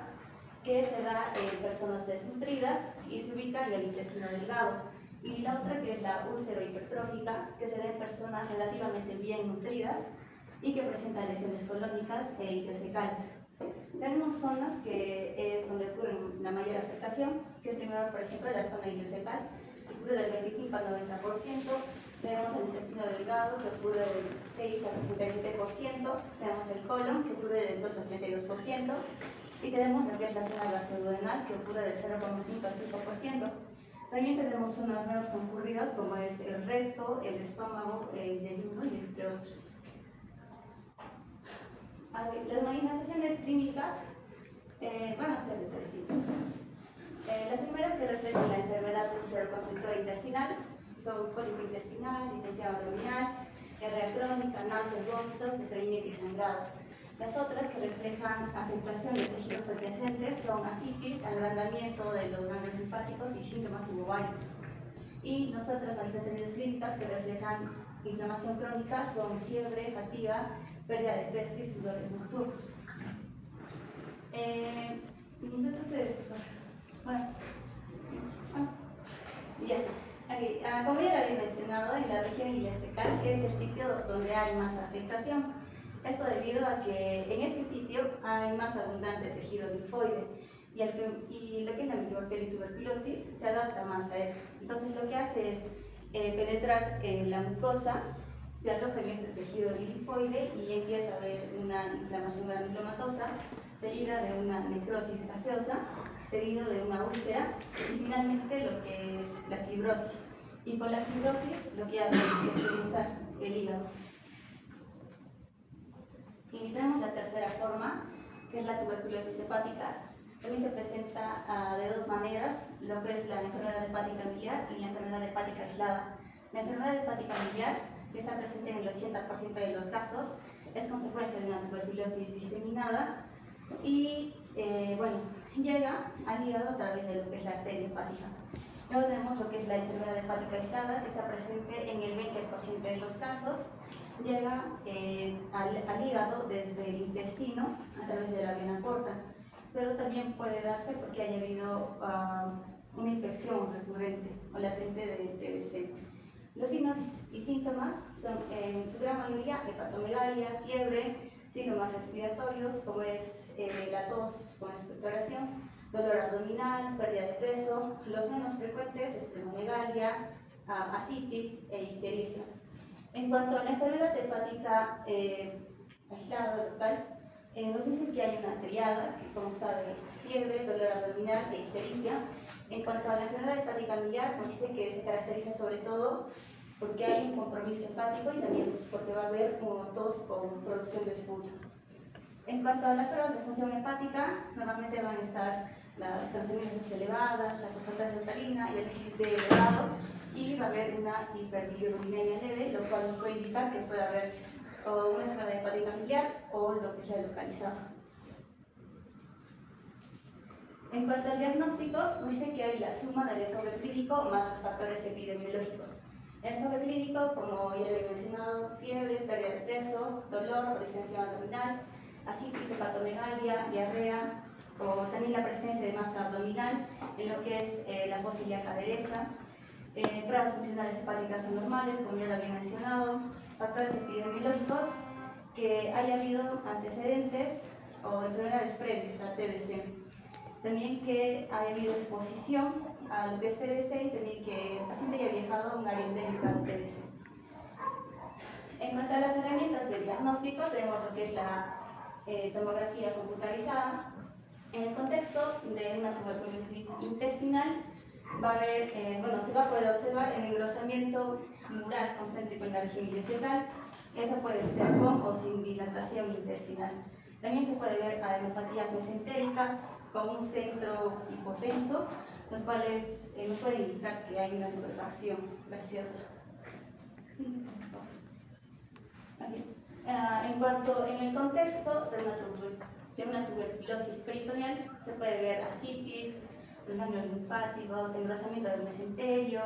Speaker 1: que se da en personas desnutridas y se ubica en el intestino delgado. Y la otra, que es la úlcero hipertrófica, que se da en personas relativamente bien nutridas y que presentan lesiones colónicas e intercecales. Tenemos zonas que es donde ocurre la mayor afectación, que es primero, por ejemplo, la zona ileocecal, que ocurre del 25 al 90%. Tenemos el intestino delgado, que ocurre del 6 al 67%. Tenemos el colon, que ocurre del 2 al 32%. Y tenemos lo que es la zona gastroduodenal, que ocurre del 0,5 al 5%. También tenemos zonas menos concurridas, como es el recto, el estómago, el yeyuno y entre otros. Las manifestaciones clínicas van a ser de tres tipos. Las primeras, que reflejan la enfermedad ulceroconstrictora intestinal, son cólico intestinal, distensión abdominal, diarrea crónica, náuseas, vómitos, estreñimiento y sangrado. Las otras, que reflejan afectación de tejidos adyacentes, son ascitis, agrandamiento de los ganglios linfáticos y síntomas tubováricos. Y las otras manifestaciones clínicas que reflejan inflamación crónica son fiebre, fatiga, pérdida de peso y sudores nocturnos. Como ya lo había mencionado, en la región ileocecal es el sitio donde hay más afectación. Esto debido a que en este sitio hay más abundante tejido linfoide y lo que es la Mycobacterium tuberculosis se adapta más a eso. Entonces lo que hace es penetrar en la mucosa, se aloja en este tejido linfoide y empieza a haber una inflamación granulomatosa, seguida de una necrosis gaseosa, seguido de una úlcera y finalmente lo que es la fibrosis. Y con la fibrosis lo que hace es esterilizar el hígado. Y tenemos la tercera forma, que es la tuberculosis hepática. También se presenta de dos maneras, lo que es la enfermedad hepática miliar y la enfermedad hepática aislada. La enfermedad hepática miliar, que está presente en el 80% de los casos, es consecuencia de una tuberculosis diseminada y llega al hígado a través de lo que es la arteria hepática. Luego tenemos lo que es la enfermedad hepática aislada, que está presente en el 20% de los casos. Llega al hígado desde el intestino a través de la vena porta, pero también puede darse porque haya habido una infección recurrente o latente del TBC. Los signos y síntomas son en su gran mayoría hepatomegalia, fiebre, síntomas respiratorios como es la tos con expectoración, dolor abdominal, pérdida de peso, los menos frecuentes esplenomegalia, ascitis e ictericia. En cuanto a la enfermedad hepática aislada local, nos dicen que hay una triada que consta de fiebre, dolor abdominal e ictericia. En cuanto a la enfermedad hepática miliar, nos dice que se caracteriza sobre todo porque hay un compromiso hepático y también porque va a haber tos con producción de esputo. En cuanto a las pruebas de función hepática, normalmente van a estar las transaminases elevadas, la concentración alcalina y el GIT elevado, y va a haber una hiperbilirubinemia leve, lo cual nos puede indicar que puede haber o una enfermedad hepática miliar o lo que es la localizada. En cuanto al diagnóstico, dice que hay la suma del enfoque clínico más los factores epidemiológicos. El enfoque clínico, como ya lo he mencionado, fiebre, pérdida de peso, dolor o distensión abdominal, ascitis, hepatomegalia, diarrea, o también la presencia de masa abdominal en lo que es la fosa ilíaca derecha, pruebas funcionales hepáticas anormales, como ya lo había mencionado, factores epidemiológicos, que haya habido antecedentes o enfermedades previas al TBC. También que haya habido exposición a lo que es TBC y también que el paciente haya viajado a un área endémica de TBC. En cuanto a las herramientas de diagnóstico, tenemos lo que es la tomografía computarizada. En el contexto de una tuberculosis intestinal, va a haber, se va a poder observar el engrosamiento mural concéntrico en la región ileocecal. Eso puede ser con o sin dilatación intestinal. También se puede ver adenopatías mesentéricas con un centro hipotenso, los cuales nos pueden indicar que hay una putrefacción gaseosa. Sí. Okay. En el contexto de una de una tuberculosis peritoneal, se puede ver ascitis, los ganglios linfáticos, engrosamiento del mesenterio,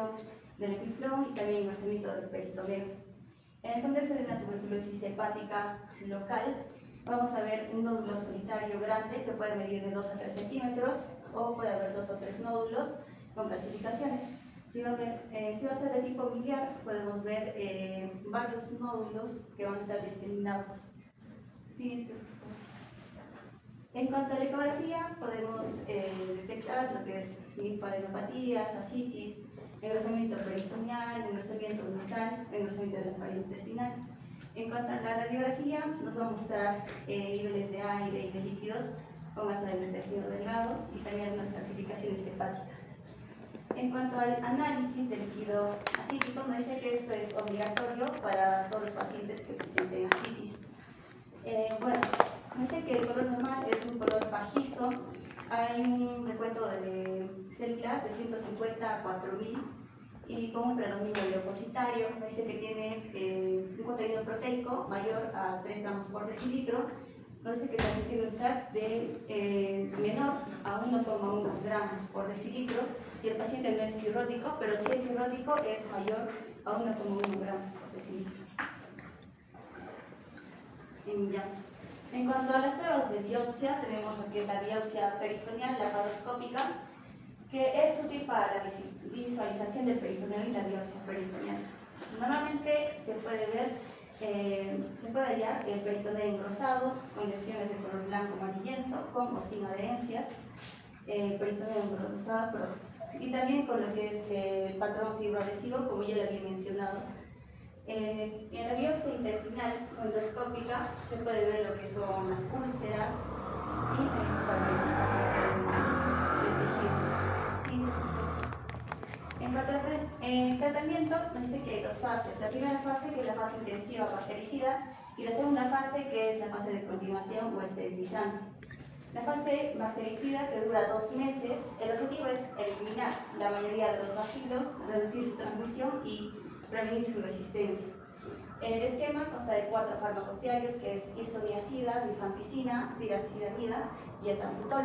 Speaker 1: del epiplón y también engrosamiento del peritoneo. En el contexto de una tuberculosis hepática local, vamos a ver un nódulo solitario grande que puede medir de 2 a 3 centímetros o puede haber 2 o 3 nódulos con clasificaciones. Si va a ser de tipo biliar, podemos ver varios nódulos que van a estar diseminados. Siguiente. En cuanto a la ecografía, podemos detectar lo que es linfadenopatías, ascitis, engrosamiento peritoneal, engrosamiento ductal, engrosamiento de la pared intestinal. En cuanto a la radiografía, nos va a mostrar niveles de aire y de líquidos con masa del intestino delgado y también algunas clasificaciones hepáticas. En cuanto al análisis del líquido ascítico, nos dice que esto es obligatorio para todos los pacientes que presenten ascitis. Bueno, nos dice que el color normal es un color pajizo. Hay un recuento de células de 150 a 4000 y con un predominio leucocitario. Nos dice que tiene un contenido proteico mayor a 3 gramos por decilitro. Nos dice que también tiene un SAT de menor a 1,1 gramos por decilitro si el paciente no es cirrótico, pero si es cirrótico es mayor a 1,1 gramos por decilitro. Ya. En cuanto a las pruebas de biopsia, tenemos lo que es la biopsia peritoneal laparoscópica, que es útil para la visualización del peritoneo y la biopsia peritoneal. Normalmente se puede hallar el peritoneo engrosado con lesiones de color blanco amarillento, con o sin adherencias, peritoneo engrosado, y también con lo que es el patrón fibroadhesivo, como ya lo había mencionado. En la biopsia intestinal endoscópica se puede ver lo que son las úlceras y también se puede ver el tejido. ¿Sí? En cuanto al tratamiento, nos dice que hay 2 fases. La primera fase, que es la fase intensiva bactericida, y la segunda fase, que es la fase de continuación o esterilizante. La fase bactericida, que dura 2 meses, el objetivo es eliminar la mayoría de los bacilos, reducir su transmisión y prevenir su resistencia. El esquema consta de 4 fármacos diarios, que es isoniazida, rifampicina, piracidamida y etambutol.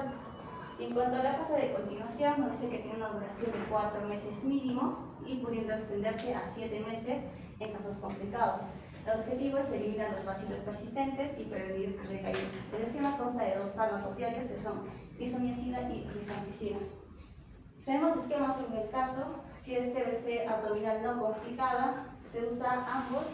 Speaker 1: En cuanto a la fase de continuación, nos dice que tiene una duración de 4 meses mínimo y pudiendo extenderse a 7 meses en casos complicados. El objetivo es eliminar los bacilos persistentes y prevenir recaídas. El esquema consta de 2 fármacos diarios, que son isoniazida y rifampicina. Tenemos esquemas en el caso, si es TBC abdominal no complicada, se usa ambos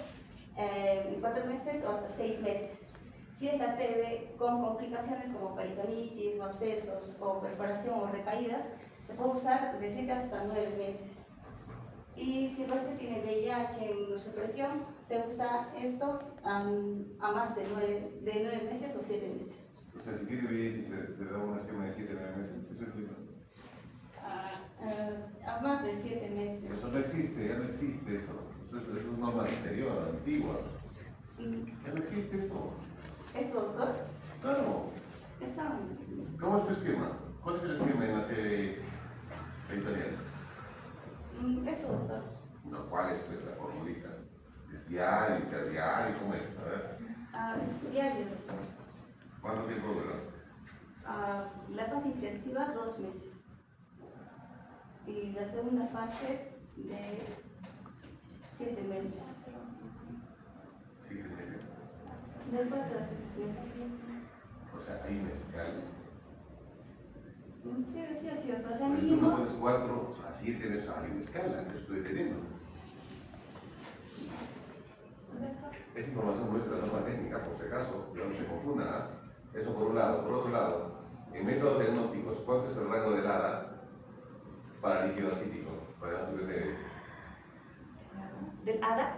Speaker 1: en 4 meses o hasta 6 meses. Si es la TB con complicaciones como peritonitis, abscesos o perforación o recaídas, se puede usar de 7 hasta 9 meses. Y si el paciente tiene VIH en inmunosupresión, se usa esto a más de 9 meses o 7 meses.
Speaker 3: O sea, si tiene VIH se da un esquema de 7 a 9 meses, eso entiendo.
Speaker 1: A más de 7 meses.
Speaker 3: Eso no existe, ya no existe eso. Eso es una norma anterior, antigua. Ya no existe eso.
Speaker 1: ¿Es doctor?
Speaker 3: Claro. ¿Cómo es tu esquema? ¿Cuál es el esquema en la TV peritoneal?
Speaker 1: Es doctor.
Speaker 3: No, ¿cuál es pues la formulita? ¿Es diario, interdiario? ¿Cómo es? A ver.
Speaker 1: Diario, doctor.
Speaker 3: ¿Cuánto tiempo dura?
Speaker 1: La fase intensiva, 2 meses. Y la segunda fase de 7 meses.
Speaker 3: 7 meses.
Speaker 1: De 4 a 3 meses.
Speaker 3: O sea, hay una escala.
Speaker 1: Sí, o sea,
Speaker 3: Tú
Speaker 1: mínimo.
Speaker 3: no pones 4 a 7 meses, hay una escala, yo estoy entendiendo. Es información nuestra, norma técnica, por si acaso, que no se confundan. ¿Ah? Eso por un lado. Por otro lado, en métodos diagnósticos, ¿cuánto es el rango de LADA para líquido acítico? Para el de...
Speaker 1: Del ADA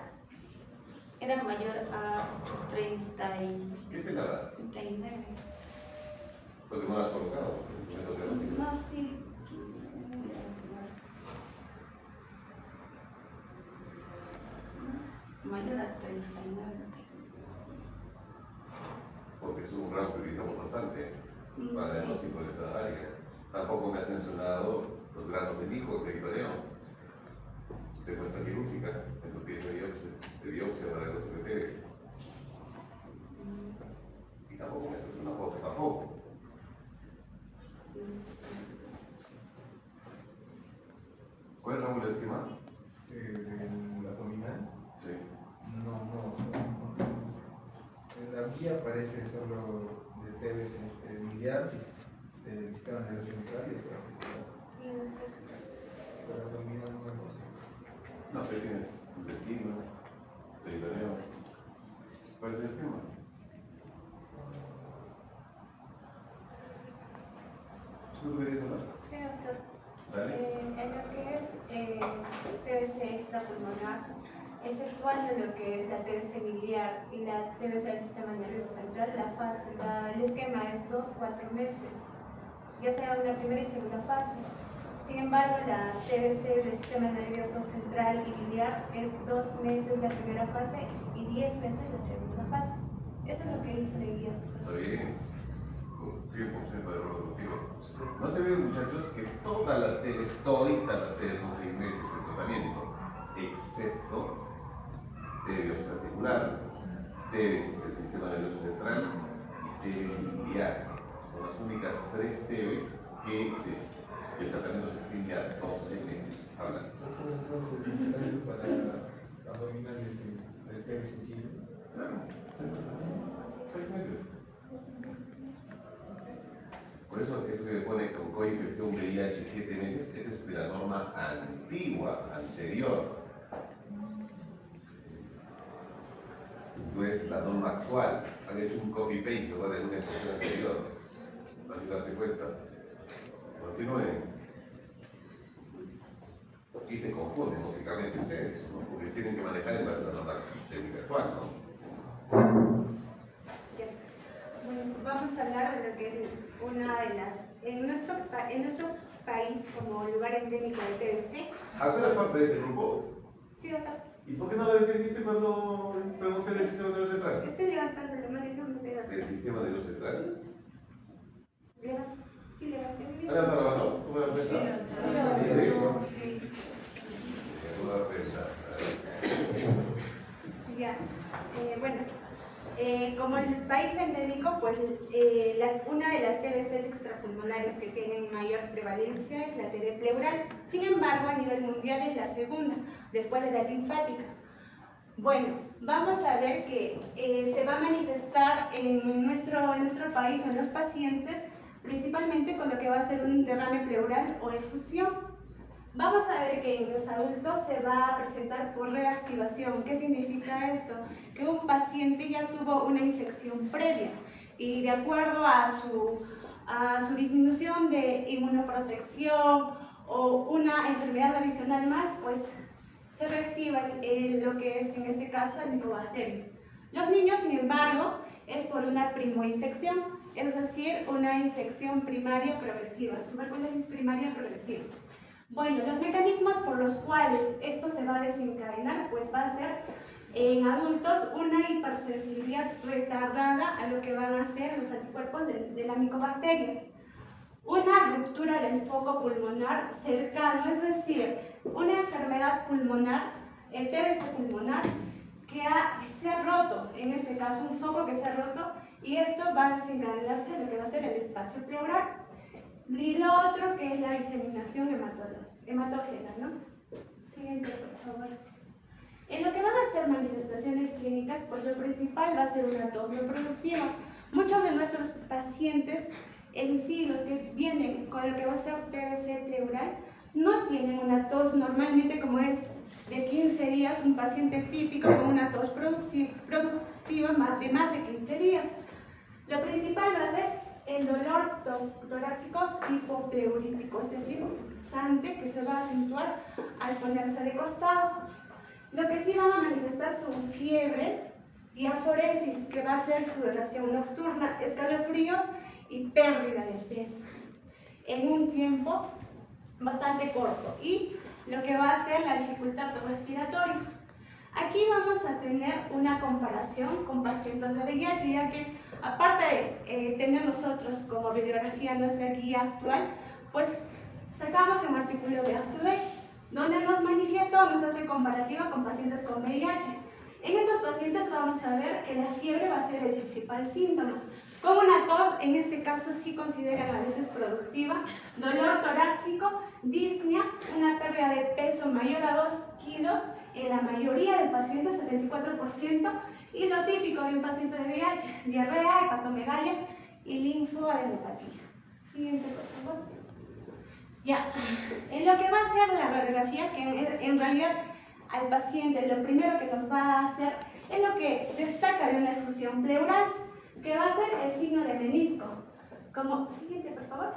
Speaker 1: era mayor a 30 y...
Speaker 3: ¿Qué es el LADA?
Speaker 1: 39.
Speaker 3: Porque no lo has colocado en tu método diagnóstico.
Speaker 1: No, sí. Mayor a 39.
Speaker 3: Porque es un rango que utilizamos bastante para el
Speaker 1: Sí.
Speaker 3: diagnóstico de esta área. Tampoco me has mencionado los granos de mijo, el peritoneo, de muestra quirúrgica, en tu pieza de biopsia para el diagnóstico de TB. Y tampoco me has puesto una foto, tampoco. esquema?
Speaker 4: ¿El abdominal?
Speaker 3: Sí.
Speaker 4: No. En la guía aparece solo de TBC, miliar, del sistema nervioso central y extraarticular. Pero abdominal no lo sé.
Speaker 3: No, pero tienes intestino, peritoneo. ¿Cuál es el esquema? ¿Tú querías hablar?
Speaker 5: Sí, doctor.
Speaker 3: ¿Dale?
Speaker 5: En lo que es TBC extrapulmonar, exceptuando lo que es la TBC miliar y la TBC del sistema nervioso central, el esquema es 2-4 meses, ya sea una primera y segunda fase. Sin embargo, la TBC del sistema nervioso central y biliar es 2 meses la primera fase y 10 meses la segunda fase. Eso es lo que dice la guía.
Speaker 3: Está bien. 100% de acuerdo contigo. No se ve, muchachos, que todas las teles son 6 meses de tratamiento, excepto TB osteoarticular, TB del sistema nervioso central y TB biliar. Son las únicas 3 TBs que el tratamiento se extiende a 12 meses. Habla.
Speaker 4: Entonces, para abdominales de TB sencillo.
Speaker 3: Claro, 6 meses. Por eso es que pone con coinfección VIH 7 meses, esa es de la norma anterior. No es la norma actual. Han hecho un copy-paste de una expresión anterior. Para darse cuenta. Continúen. Y se confunden, lógicamente, ustedes, ¿no? Porque tienen que manejar en base a la norma técnica actual, ¿no?
Speaker 5: Bueno, vamos a hablar de lo que es una de las... En nuestro país, como lugar endémico de TBC...
Speaker 3: ¿A tú eres parte de este grupo?
Speaker 5: Sí, doctor.
Speaker 3: ¿Y por qué no la defendiste cuando pregunté del sistema nervioso central?
Speaker 5: Estoy levantando la mano y no me pega.
Speaker 3: ¿Del sistema nervioso central?
Speaker 5: Sí, levanté mi
Speaker 3: ¿Has levantado la mano? ¿Cómo la cuenta?
Speaker 5: Sí.
Speaker 3: ¿Cómo la cuenta?
Speaker 5: Ya. Bueno, como el país endémico, pues una de las TBCs extrapulmonares que tienen mayor prevalencia es la TB pleural. Sin embargo, a nivel mundial es la segunda, después de la linfática. Bueno, vamos a ver que se va a manifestar en nuestro país, en los pacientes, principalmente con lo que va a ser un derrame pleural o efusión. Vamos a ver que en los adultos se va a presentar por reactivación. ¿Qué significa esto? Que un paciente ya tuvo una infección previa y de acuerdo a su disminución de inmunoprotección o una enfermedad adicional más, pues se reactiva lo que es en este caso el micobacterio. Los niños, sin embargo, es por una primoinfección, es decir, una infección primaria progresiva, tuberculosis primaria progresiva. Bueno, los mecanismos por los cuales esto se va a desencadenar, pues va a ser en adultos una hipersensibilidad retardada a lo que van a ser los anticuerpos de la micobacteria. Una ruptura del foco pulmonar cercano, es decir, una enfermedad pulmonar, el TBC pulmonar, que se ha roto, en este caso un foco que se ha roto, y esto va a desencadenarse lo que va a ser el espacio pleural. Y lo otro que es la diseminación hematógena, ¿no? Siguiente, por favor. En lo que van a ser manifestaciones clínicas, pues lo principal va a ser una tos no productiva. Muchos de nuestros pacientes en sí, los que vienen con lo que va a ser TBC pleural, no tienen una tos normalmente como es de 15 días, un paciente típico con una tos productiva de más de 15 días. Lo principal va a ser el dolor torácico tipo pleurítico, es decir, sante que se va a acentuar al ponerse de costado. Lo que sí van a manifestar son fiebres, diaforesis, que va a ser sudoración nocturna, escalofríos y pérdida de peso en un tiempo bastante corto, y lo que va a ser la dificultad respiratoria. Aquí vamos a tener una comparación con pacientes de VIH, ya que aparte de tener nosotros como bibliografía nuestra guía actual, pues sacamos un artículo de AFTUVE, donde nos manifiesta o nos hace comparativa con pacientes con VIH. En estos pacientes vamos a ver que la fiebre va a ser el principal síntoma. con una tos, en este caso sí consideran a veces productiva, dolor torácico, disnea, una pérdida de peso mayor a 2 kilos en la mayoría del paciente, 74%, y lo típico de un paciente de VIH, diarrea, hepatomegalia y linfoadenopatía. Siguiente, por favor. Ya, en lo que va a ser la radiografía, que en realidad al paciente lo primero que nos va a hacer es lo que destaca de una efusión pleural, que va a ser el signo de menisco. Siguiente, por favor.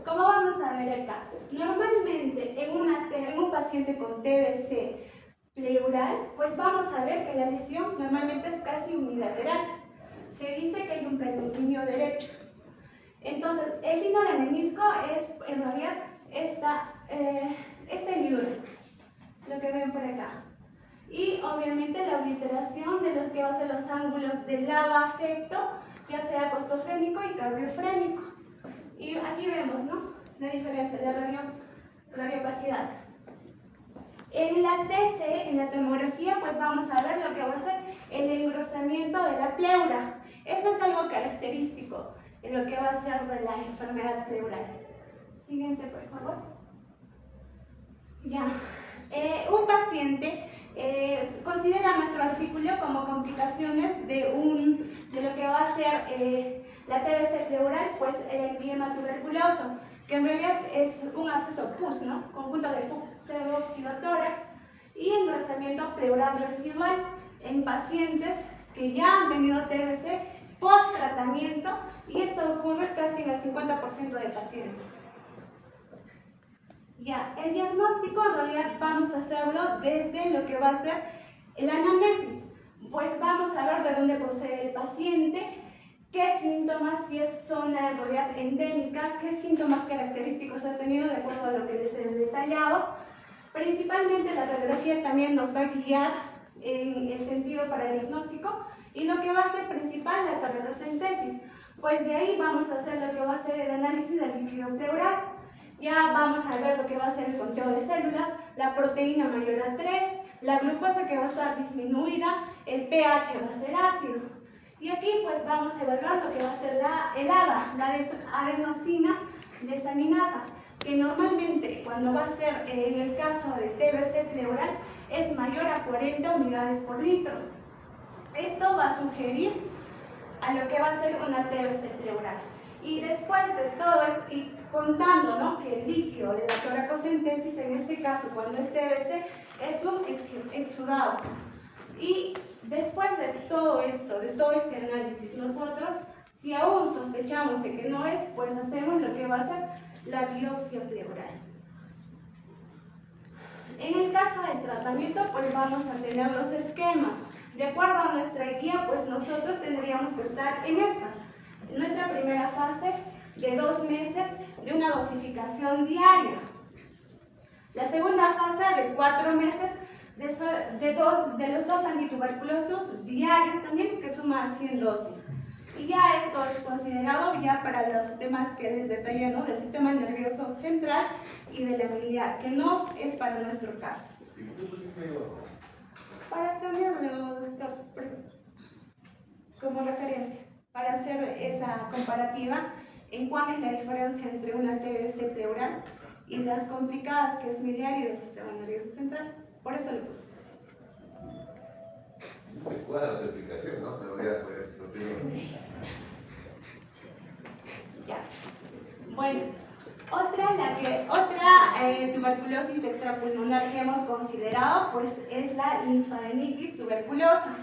Speaker 5: Como vamos a ver acá, normalmente en un paciente con TBC pleural, pues vamos a ver que la lesión normalmente es casi unilateral. Se dice que hay un pedunquilio derecho. Entonces, el signo de menisco es en realidad esta hendidura, lo que ven por acá. Y obviamente la obliteración de lo que va a ser los ángulos del lava-afecto, ya sea costofrénico y cardiofrénico. Y aquí vemos, ¿no?, la diferencia de radiopacidad. En la TC, en la tomografía, pues vamos a ver lo que va a ser el engrosamiento de la pleura. Eso es algo característico en lo que va a ser de la enfermedad pleural. Siguiente, por favor. Ya. Un paciente considera nuestro artículo como complicaciones de lo que va a ser la TBC pleural, pues el empiema tuberculoso, que en realidad es un absceso pus, ¿no?, conjunto de pus, pseudoquilotórax y engrosamiento pleural residual en pacientes que ya han tenido TBC post-tratamiento, y esto ocurre casi en el 50% de pacientes. Ya, el diagnóstico en realidad vamos a hacerlo desde lo que va a ser el anamnesis. Pues vamos a ver de dónde procede el paciente, qué síntomas, si es zona en realidad endémica, qué síntomas característicos ha tenido de acuerdo a lo que les he detallado. Principalmente la radiografía también nos va a guiar en el sentido para el diagnóstico, y lo que va a ser principal, la cardiosíntesis. Pues de ahí vamos a hacer lo que va a ser el análisis del líquido pleural. Ya vamos a ver lo que va a ser el conteo de células, la proteína mayor a 3, la glucosa que va a estar disminuida, el pH va a ser ácido. Y aquí pues vamos a evaluar lo que va a ser el ADA, la adenosina desaminasa, que normalmente cuando va a ser en el caso de TBC pleural es mayor a 40 unidades por litro. Esto va a sugerir a lo que va a ser una TBC pleural. Y después de todo esto, y contando, ¿no?, que el líquido de la toracocentesis, en este caso cuando es TBC, es un exudado. Y después de todo esto, de todo este análisis, nosotros, si aún sospechamos de que no es, pues hacemos lo que va a ser la biopsia pleural. En el caso del tratamiento, pues vamos a tener los esquemas. De acuerdo a nuestra guía, pues nosotros tendríamos que estar en nuestra primera fase de 2 meses de una dosificación diaria. La segunda fase de 4 meses de los 2 antituberculosos diarios también, que suma 100 dosis. Y ya esto es considerado ya para los temas que les detallé, ¿no?, del sistema nervioso central y de la miliar, que no es para nuestro caso. Para cambiarlo, doctor, como referencia, para hacer esa comparativa en cuál es la diferencia entre una TBC pleural y las complicadas, que es miliar y del sistema nervioso central. Por eso lo puse.
Speaker 3: Me cuadra tu explicación, ¿no? Me voy a
Speaker 5: Ya. Bueno, otra tuberculosis extrapulmonar que hemos considerado, pues es la linfadenitis tuberculosa.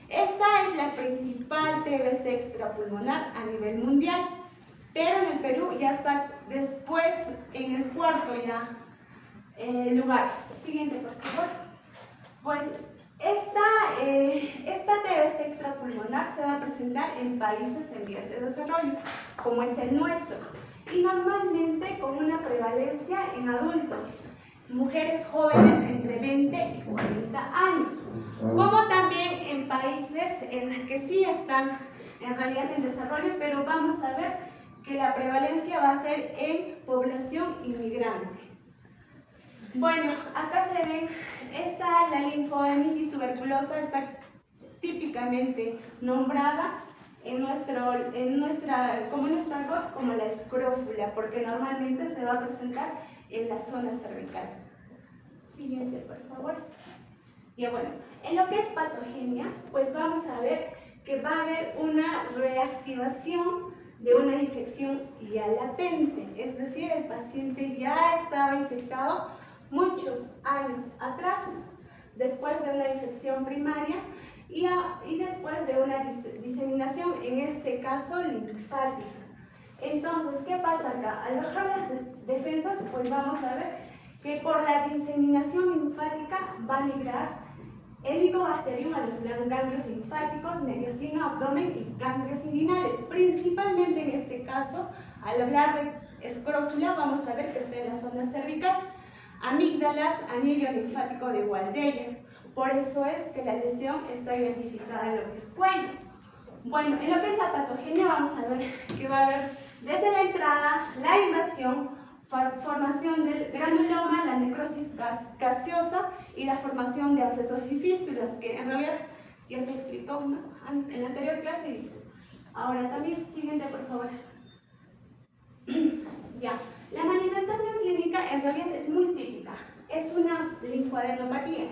Speaker 5: Esta es la principal TBC extrapulmonar a nivel mundial, pero en el Perú ya está después en el 4º lugar. Siguiente, por favor. Pues esta TBC extrapulmonar se va a presentar en países en vías de desarrollo, como es el nuestro, y normalmente con una prevalencia en adultos, mujeres jóvenes entre 20 y 40 años, como también en países en los que sí están en realidad en desarrollo, pero vamos a ver que la prevalencia va a ser en población inmigrante. Bueno, acá se ven, la linfadenitis tuberculosa está típicamente nombrada como en nuestro argot, como la escrófula, porque normalmente se va a presentar en la zona cervical. Siguiente, por favor. Y bueno, en lo que es patogenia, pues vamos a ver que va a haber una reactivación de una infección ya latente, es decir, el paciente ya estaba infectado muchos años atrás, después de una infección primaria y después de una diseminación, en este caso linfática. Entonces, ¿qué pasa acá? Al bajar las defensas, pues vamos a ver que por la diseminación linfática va a migrar el Mycobacterium a los ganglios linfáticos, mediastino, abdomen y ganglios inguinales. Principalmente en este caso, al hablar de escrófula, vamos a ver que está en la zona cervical, amígdalas, anillo linfático de Waldeyer. Por eso es que la lesión está identificada en lo que es cuello. Bueno, en lo que es la patogenia, vamos a ver que va a haber desde la entrada, la invasión, formación del granuloma, la necrosis gaseosa y la formación de abscesos y fístulas, que en realidad ya se explicó en la anterior clase y ahora también. Siguiente, por favor. Ya, la manifestación clínica en realidad es muy típica, es una linfoadenopatía.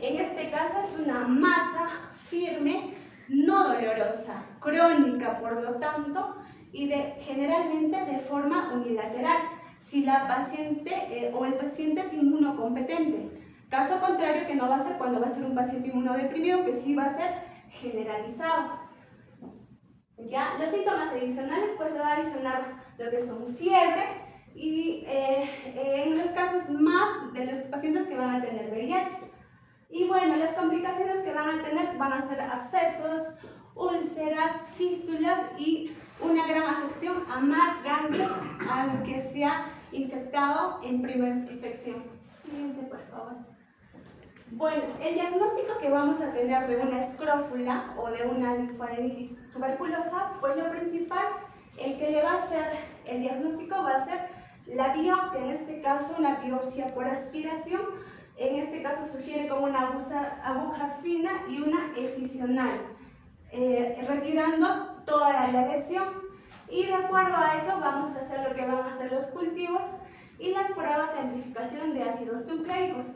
Speaker 5: En este caso es una masa firme, no dolorosa, crónica por lo tanto, y generalmente de forma unilateral, si la paciente o el paciente es inmunocompetente. Caso contrario, que no va a ser cuando va a ser un paciente inmunodeprimido, que sí va a ser generalizado. ¿Ya? Los síntomas adicionales, pues se va a adicionar lo que son fiebre y en los casos más de los pacientes que van a tener VIH. Y bueno, las complicaciones que van a tener van a ser abscesos, úlceras, fístulas y una gran afección a más ganglios al que se ha infectado en primera infección. Siguiente, por favor. Bueno, el diagnóstico que vamos a tener de una escrófula o de una linfoadenitis tuberculosa, pues lo principal, el que le va a hacer el diagnóstico va a ser la biopsia, en este caso una biopsia por aspiración. En este caso sugiere como una aguja fina y una excisional, retirando toda la lesión. Y de acuerdo a eso vamos a hacer lo que van a hacer los cultivos y las pruebas de amplificación de ácidos nucleicos.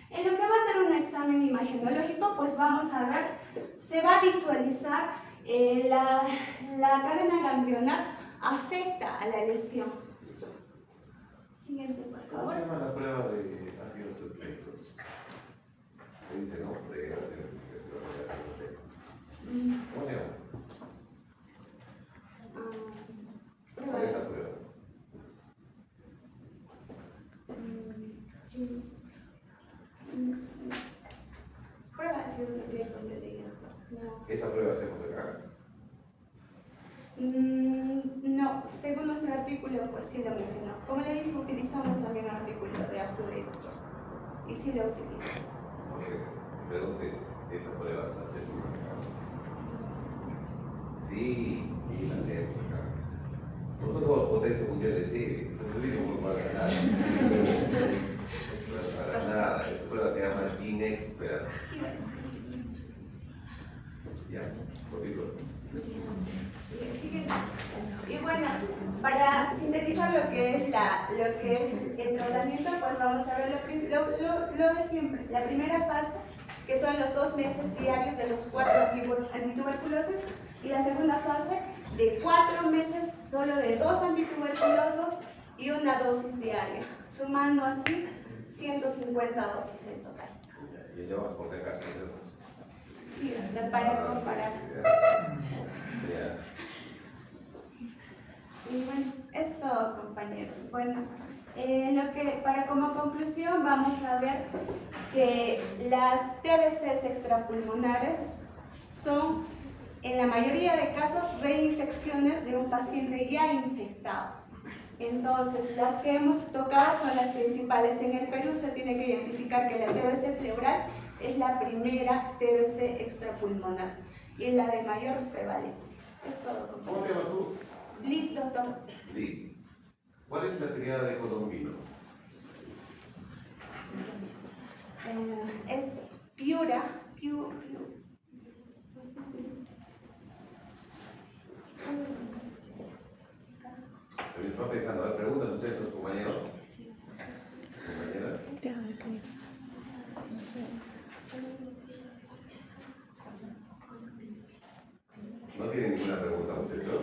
Speaker 5: En lo que va a ser un examen imagenológico, pues vamos a ver, se va a visualizar la cadena ganglionar afecta a la lesión. Siguiente, por
Speaker 3: ¿Cómo se
Speaker 5: favor.
Speaker 3: llama la prueba de ácidos nucleicos? Se dice nombre de ácidos nucleicos. ¿Cómo se llama? ¿Cuál es la prueba?
Speaker 5: Prueba de ácidos nucleicos de leído. No.
Speaker 3: ¿Esa prueba hacemos acá?
Speaker 5: No, según nuestro artículo, pues sí lo mencionó. Como le dije, utilizamos también artículos de Arturo y sí lo utilizo.
Speaker 3: Entonces, ¿de dónde es esa prueba la hacemos acá? Sí, sí, la hacemos acá. Nosotros potencia mundial de TV, se nos vino por para nada. Para nada, esa prueba se llama Gene Expert. Ya, poquito.
Speaker 5: Y bueno, para sintetizar lo que es el tratamiento, pues vamos a ver lo de siempre. La primera fase, que son los 2 meses diarios de los 4 antituberculosos, y la segunda fase de 4 meses solo de 2 antituberculosos y una dosis diaria, sumando así 150 dosis en total.
Speaker 3: Y yo, por si acaso,
Speaker 5: Sí, para comparar.
Speaker 3: ya.
Speaker 5: Y bueno, es todo, compañeros. Bueno, como conclusión vamos a ver que las TBCs extrapulmonares son, en la mayoría de casos, reinfecciones de un paciente ya infectado. Entonces, las que hemos tocado son las principales. En el Perú se tiene que identificar que la TBC pleural es la primera TBC extrapulmonar y la de mayor prevalencia. Es todo, compañeros.
Speaker 3: ¿Cómo te llamas tú?
Speaker 5: Liz, doctor.
Speaker 3: Lee. ¿Cuál es la triada de Colombino?
Speaker 5: Es Piura,
Speaker 3: ¿No tiene ninguna pregunta, muchachos?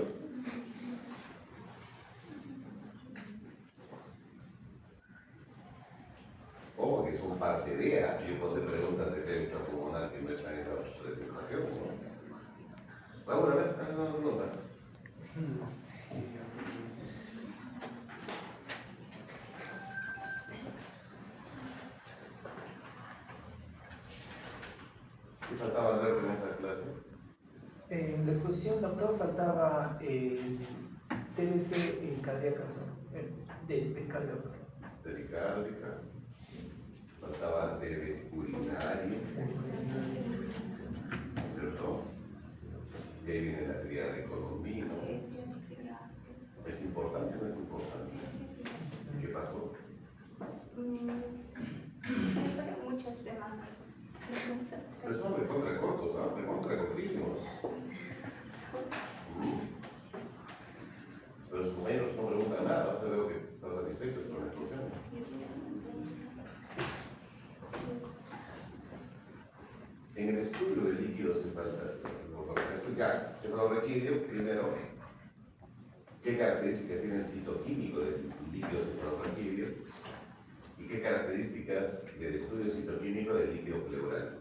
Speaker 3: Ojo que son parte de ella. Yo puedo hacer preguntas de TV extrapulmonar que no están en esa presentación, ¿no? Raúl, a ver, haz una pregunta.
Speaker 4: No sé.
Speaker 3: ¿Qué faltaba ver en esa clase?
Speaker 6: En la exposición, doctor, faltaba el TBC cardíaco, del cardiólogo.
Speaker 3: Pericárdica. Faltaba TV urinaria. ¿Cierto? Y ahí viene la tríada de Colombino. ¿Es importante o no es importante? ¿Qué pasó?
Speaker 5: Hay muchos temas.
Speaker 3: Pero son recontra cortos, ¿ah? Recontra cortísimos. Pero sus compañeros no preguntan nada, o sea, veo que están satisfechos con la exposición. En el estudio de líquidos cefalorraquídeo, primero, ¿qué características tiene el citoquímico del líquido cefalorraquídeo? ¿Y qué características del estudio citoquímico del líquido pleural?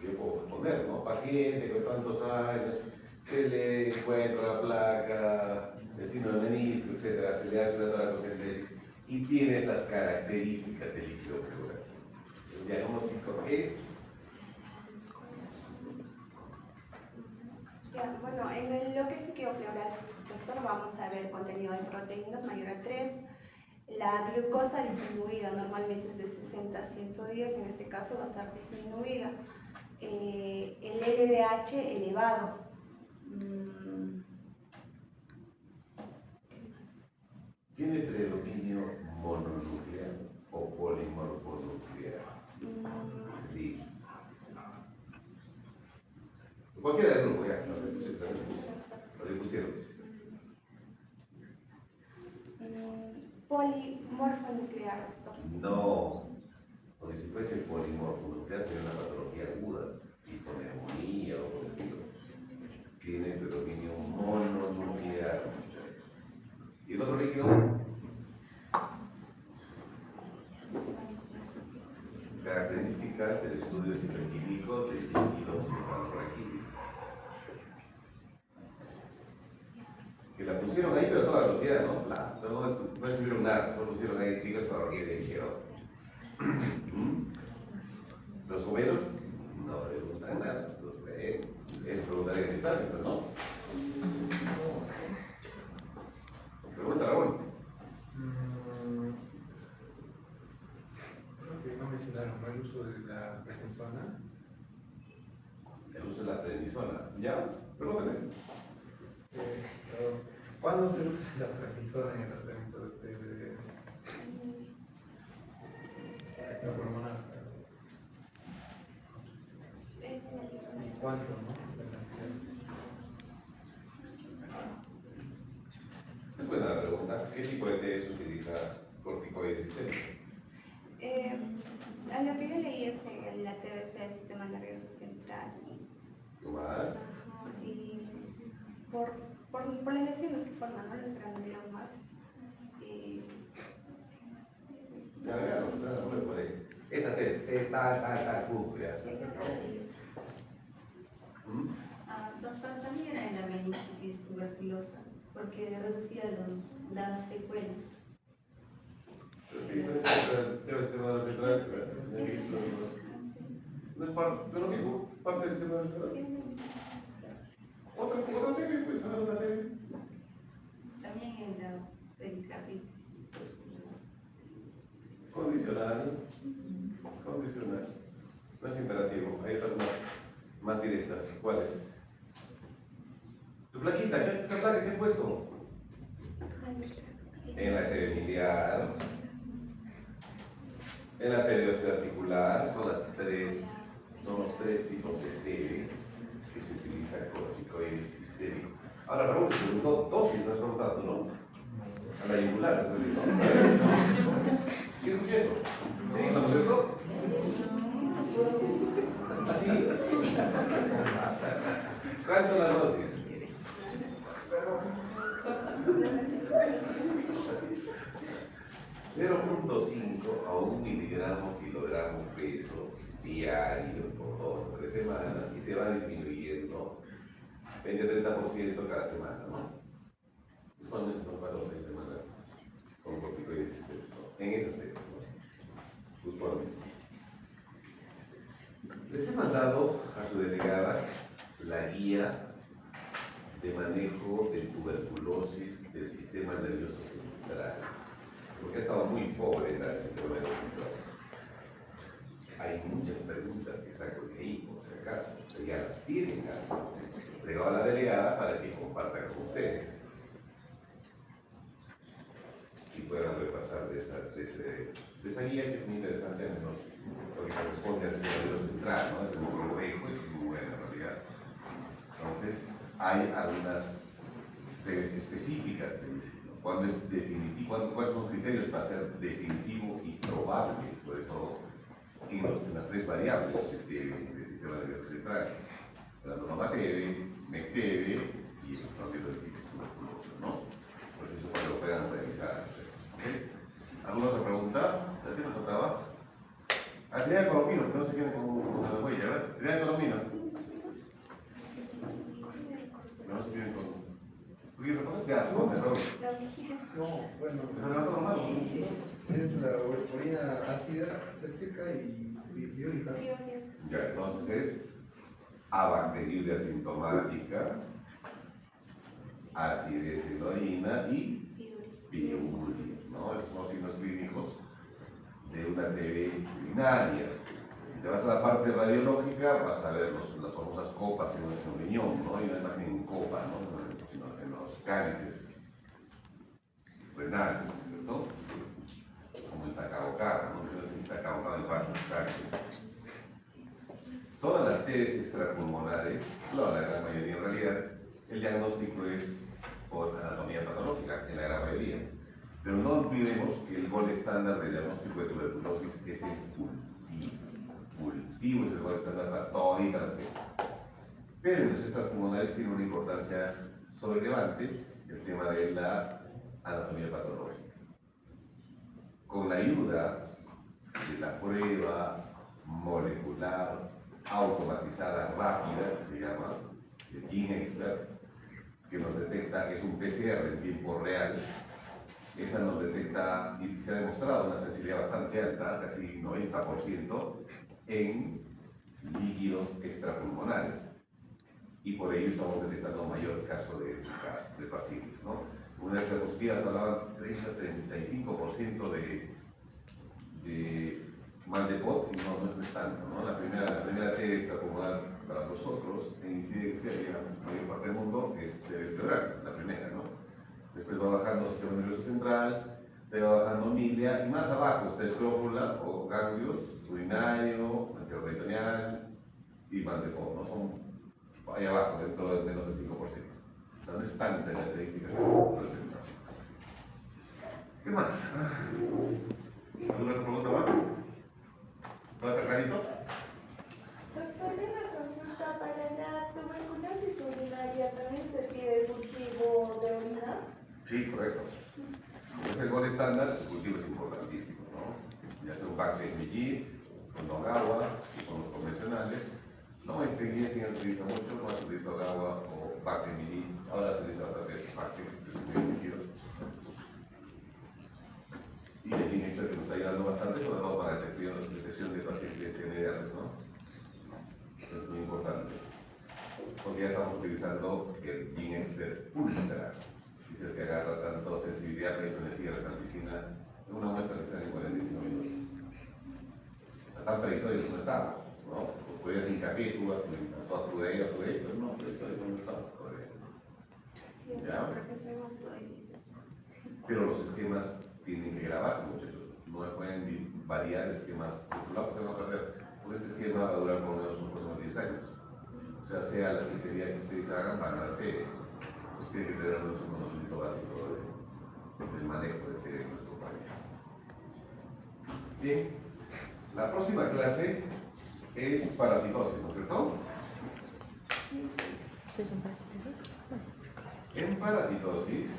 Speaker 3: Yo puedo responder, ¿no? Paciente con tantos años, se le encuentra la placa, el síndrome de menisco, etc. Se le hace una toracocentesis y tiene estas características el líquido pleural. El diagnóstico es.
Speaker 5: Ya, bueno, lo que es líquido pleural, doctor, vamos a ver contenido de proteínas mayor a 3. La glucosa disminuida normalmente es de 60 a 110, en este caso va a estar disminuida. El LDH elevado.
Speaker 3: ¿Tiene predominio mononuclear o polimorfonuclear? Sí. Cualquiera del grupo, ya, no sé, lo le pusieron.
Speaker 5: Polimorfonuclear, doctor.
Speaker 3: No, porque si fuese polimorfonuclear sería una patología aguda, tipo neumonía o por el estilo. Tiene predominio mononuclear. ¿Y el otro líquido? Características del estudio citoquímico del líquido cefalorraquídeo. Que la pusieron ahí, pero a toda velocidad, ¿no? No escribieron nada, solo pusieron ahí líquido cefalorraquídeo y dijeron. Los gomeros no les gustan nada, es preguntar en el examen, pero no. Pregunta, Raúl.
Speaker 4: Creo que no mencionaron el uso de la prednisona.
Speaker 3: El uso de la prednisona. ¿Ya? Pregúntale.
Speaker 4: ¿Cuándo se usa la prednisona en el tratamiento de extrapulmonar? ¿Y cuánto, no?
Speaker 3: Se puede dar la pregunta, ¿qué tipo de té se utiliza corticoides sistémicos?
Speaker 5: A lo que yo leí es en la TBC del sistema nervioso central.
Speaker 3: ¿Qué más?
Speaker 5: Ajá, y por las lesiones que forman, ¿no? Los granulomas.
Speaker 3: Ya, no me puede. Esa té es tal, ya.
Speaker 1: Doctor, también era en la meningitis tuberculosa, porque reducía las secuelas.
Speaker 3: Debe ser central, no es parte de lo mismo, parte del sistema central. Otra TV, pues, otra TV.
Speaker 1: También en la pericarditis.
Speaker 3: Condicional. No es imperativo, hay otras más directas. ¿Cuáles? Tu plaquita, esa placa que has puesto. En la TV miliar, en la TV osteoarticular, son los tres tipos de TV que se utiliza corticoide sistémico. Ahora, Raúl, te preguntó dosis, no has preguntado tú, ¿no? A la yugular, ¿no? ¿Qué escuché eso? ¿Sí? ¿No es cierto? ¿Así? ¿Cuáles son las dosis? 0.5 a 1 miligramo kilogramo peso diario por 2 o 3 semanas y se va disminuyendo 20-30% cada semana, ¿no? Usualmente son 4 o 6 semanas con corticoides en esas temas, ¿no? Usualmente. Les he mandado a su delegada la guía de manejo de tuberculosis del sistema nervioso central, porque ha estado muy pobre en el sistema nervioso central. Hay muchas preguntas que saco de ahí, por si acaso, pero ya las tienen entregado a la delegada para que compartan con ustedes y puedan repasar de esa guía, que es muy interesante, al menos porque corresponde al sistema nervioso central, ¿no? Es muy complejo y es muy buena en realidad. Entonces, hay algunas específicas que dicen, ¿no? ¿Cuándo es definitivo? ¿Cuáles son los criterios para ser definitivo y probable, sobre todo en las 3 variables del sistema nervioso central? La normativa, MECTEVE y el prototipo tuberculoso, ¿no? Pues eso para que lo puedan revisar. ¿Okay? ¿Alguna otra pregunta? ¿Ya te nos faltaba? Adrián Colomino, que no se queden con la huella, ¿verdad? Adrián Colomino. No se queden con. ¿Qué repones? Ya, ¿dónde, Raúl?
Speaker 4: No, bueno,
Speaker 3: ¿Se levantó nomás?
Speaker 4: es la orina ácida, séptica y biórica.
Speaker 3: Ya, entonces es abacteriuria asintomática, acidez en la orina y piuria, ¿no? Esos son signos clínicos de una TB urinaria. Si te vas a la parte radiológica, vas a ver las famosas copas en nuestro riñón, ¿no? Hay una imagen en copa, ¿no? En los cálices renales, ¿cierto? Como el sacabocar, ¿no? El sacabocar del vaso de sangre. Todas las TBs extrapulmonares, la gran mayoría en realidad, el diagnóstico es por anatomía patológica, en la gran mayoría. Pero no olvidemos que el gol estándar de diagnóstico de tuberculosis es el cultivo. Cultivo es el gol estándar para todas las TBs. Pero en las extrapulmonares tiene una importancia relevante el tema de la anatomía patológica. Con la ayuda de la prueba molecular automatizada rápida, que se llama el GeneXpert, que nos detecta, que es un PCR en tiempo real, esa nos detecta, y se ha demostrado una sensibilidad bastante alta, casi 90%, en líquidos extrapulmonares. Y por ello estamos detectando mayor caso de pacientes, ¿no? Una de las diapositivas hablaban 30-35% de mal de POT, y no es tanto, ¿no? La primera T extrapulmonar para nosotros, en incidencia, y en la mayor parte del mundo, es pleural, la primera, ¿no? Después va bajando sistema nervioso central, va bajando milia, y más abajo está escrófula o ganglios, urinario, anteroritoneal y mal de POT, ¿no? Son ahí abajo, dentro de menos del 5%. O sea, no es tanta la estadística que presentamos. ¿Qué más? ¿Alguna otra pregunta más? ¿Todo está clarito?
Speaker 2: Doctor, una consulta para la tuberculosis urinaria, ¿también se pide cultivo de orina?
Speaker 3: Sí, correcto. Como es el gol estándar, el cultivo es importantísimo, ¿no? Ya sea un Bactrim con Dogawa, que son los convencionales. No, guía sí se utiliza mucho, no se utiliza Dogawa o Bactrim, ahora se utiliza bastante Bactrim, que es muy líquido. Y el GeneXpert que nos está ayudando bastante, sobre todo para la detección de pacientes MDRs, ¿no? Es muy importante. Porque ya estamos utilizando el GeneXpert Ultra, que es el que agarra tanto sensibilidad, peso, energía, recanticina, en una muestra que sale en 45 minutos. O sea, tan prehistóricos no estamos, ¿no? Podrías hincapié tú a tu de ellos, pero no, prehistóricos no estamos todavía. ¿Ya? Pero los esquemas tienen que grabarse, muchachos. No pueden variar esquemas. Muchos se van a perder. Porque este esquema va a durar por lo menos los próximos 10 años. O sea la especialidad que ustedes hagan, van a ver, pues tienen que tener un conocimiento básico del manejo de TV en nuestro país. Bien, la próxima clase es parasitosis, ¿no es cierto? En parasitosis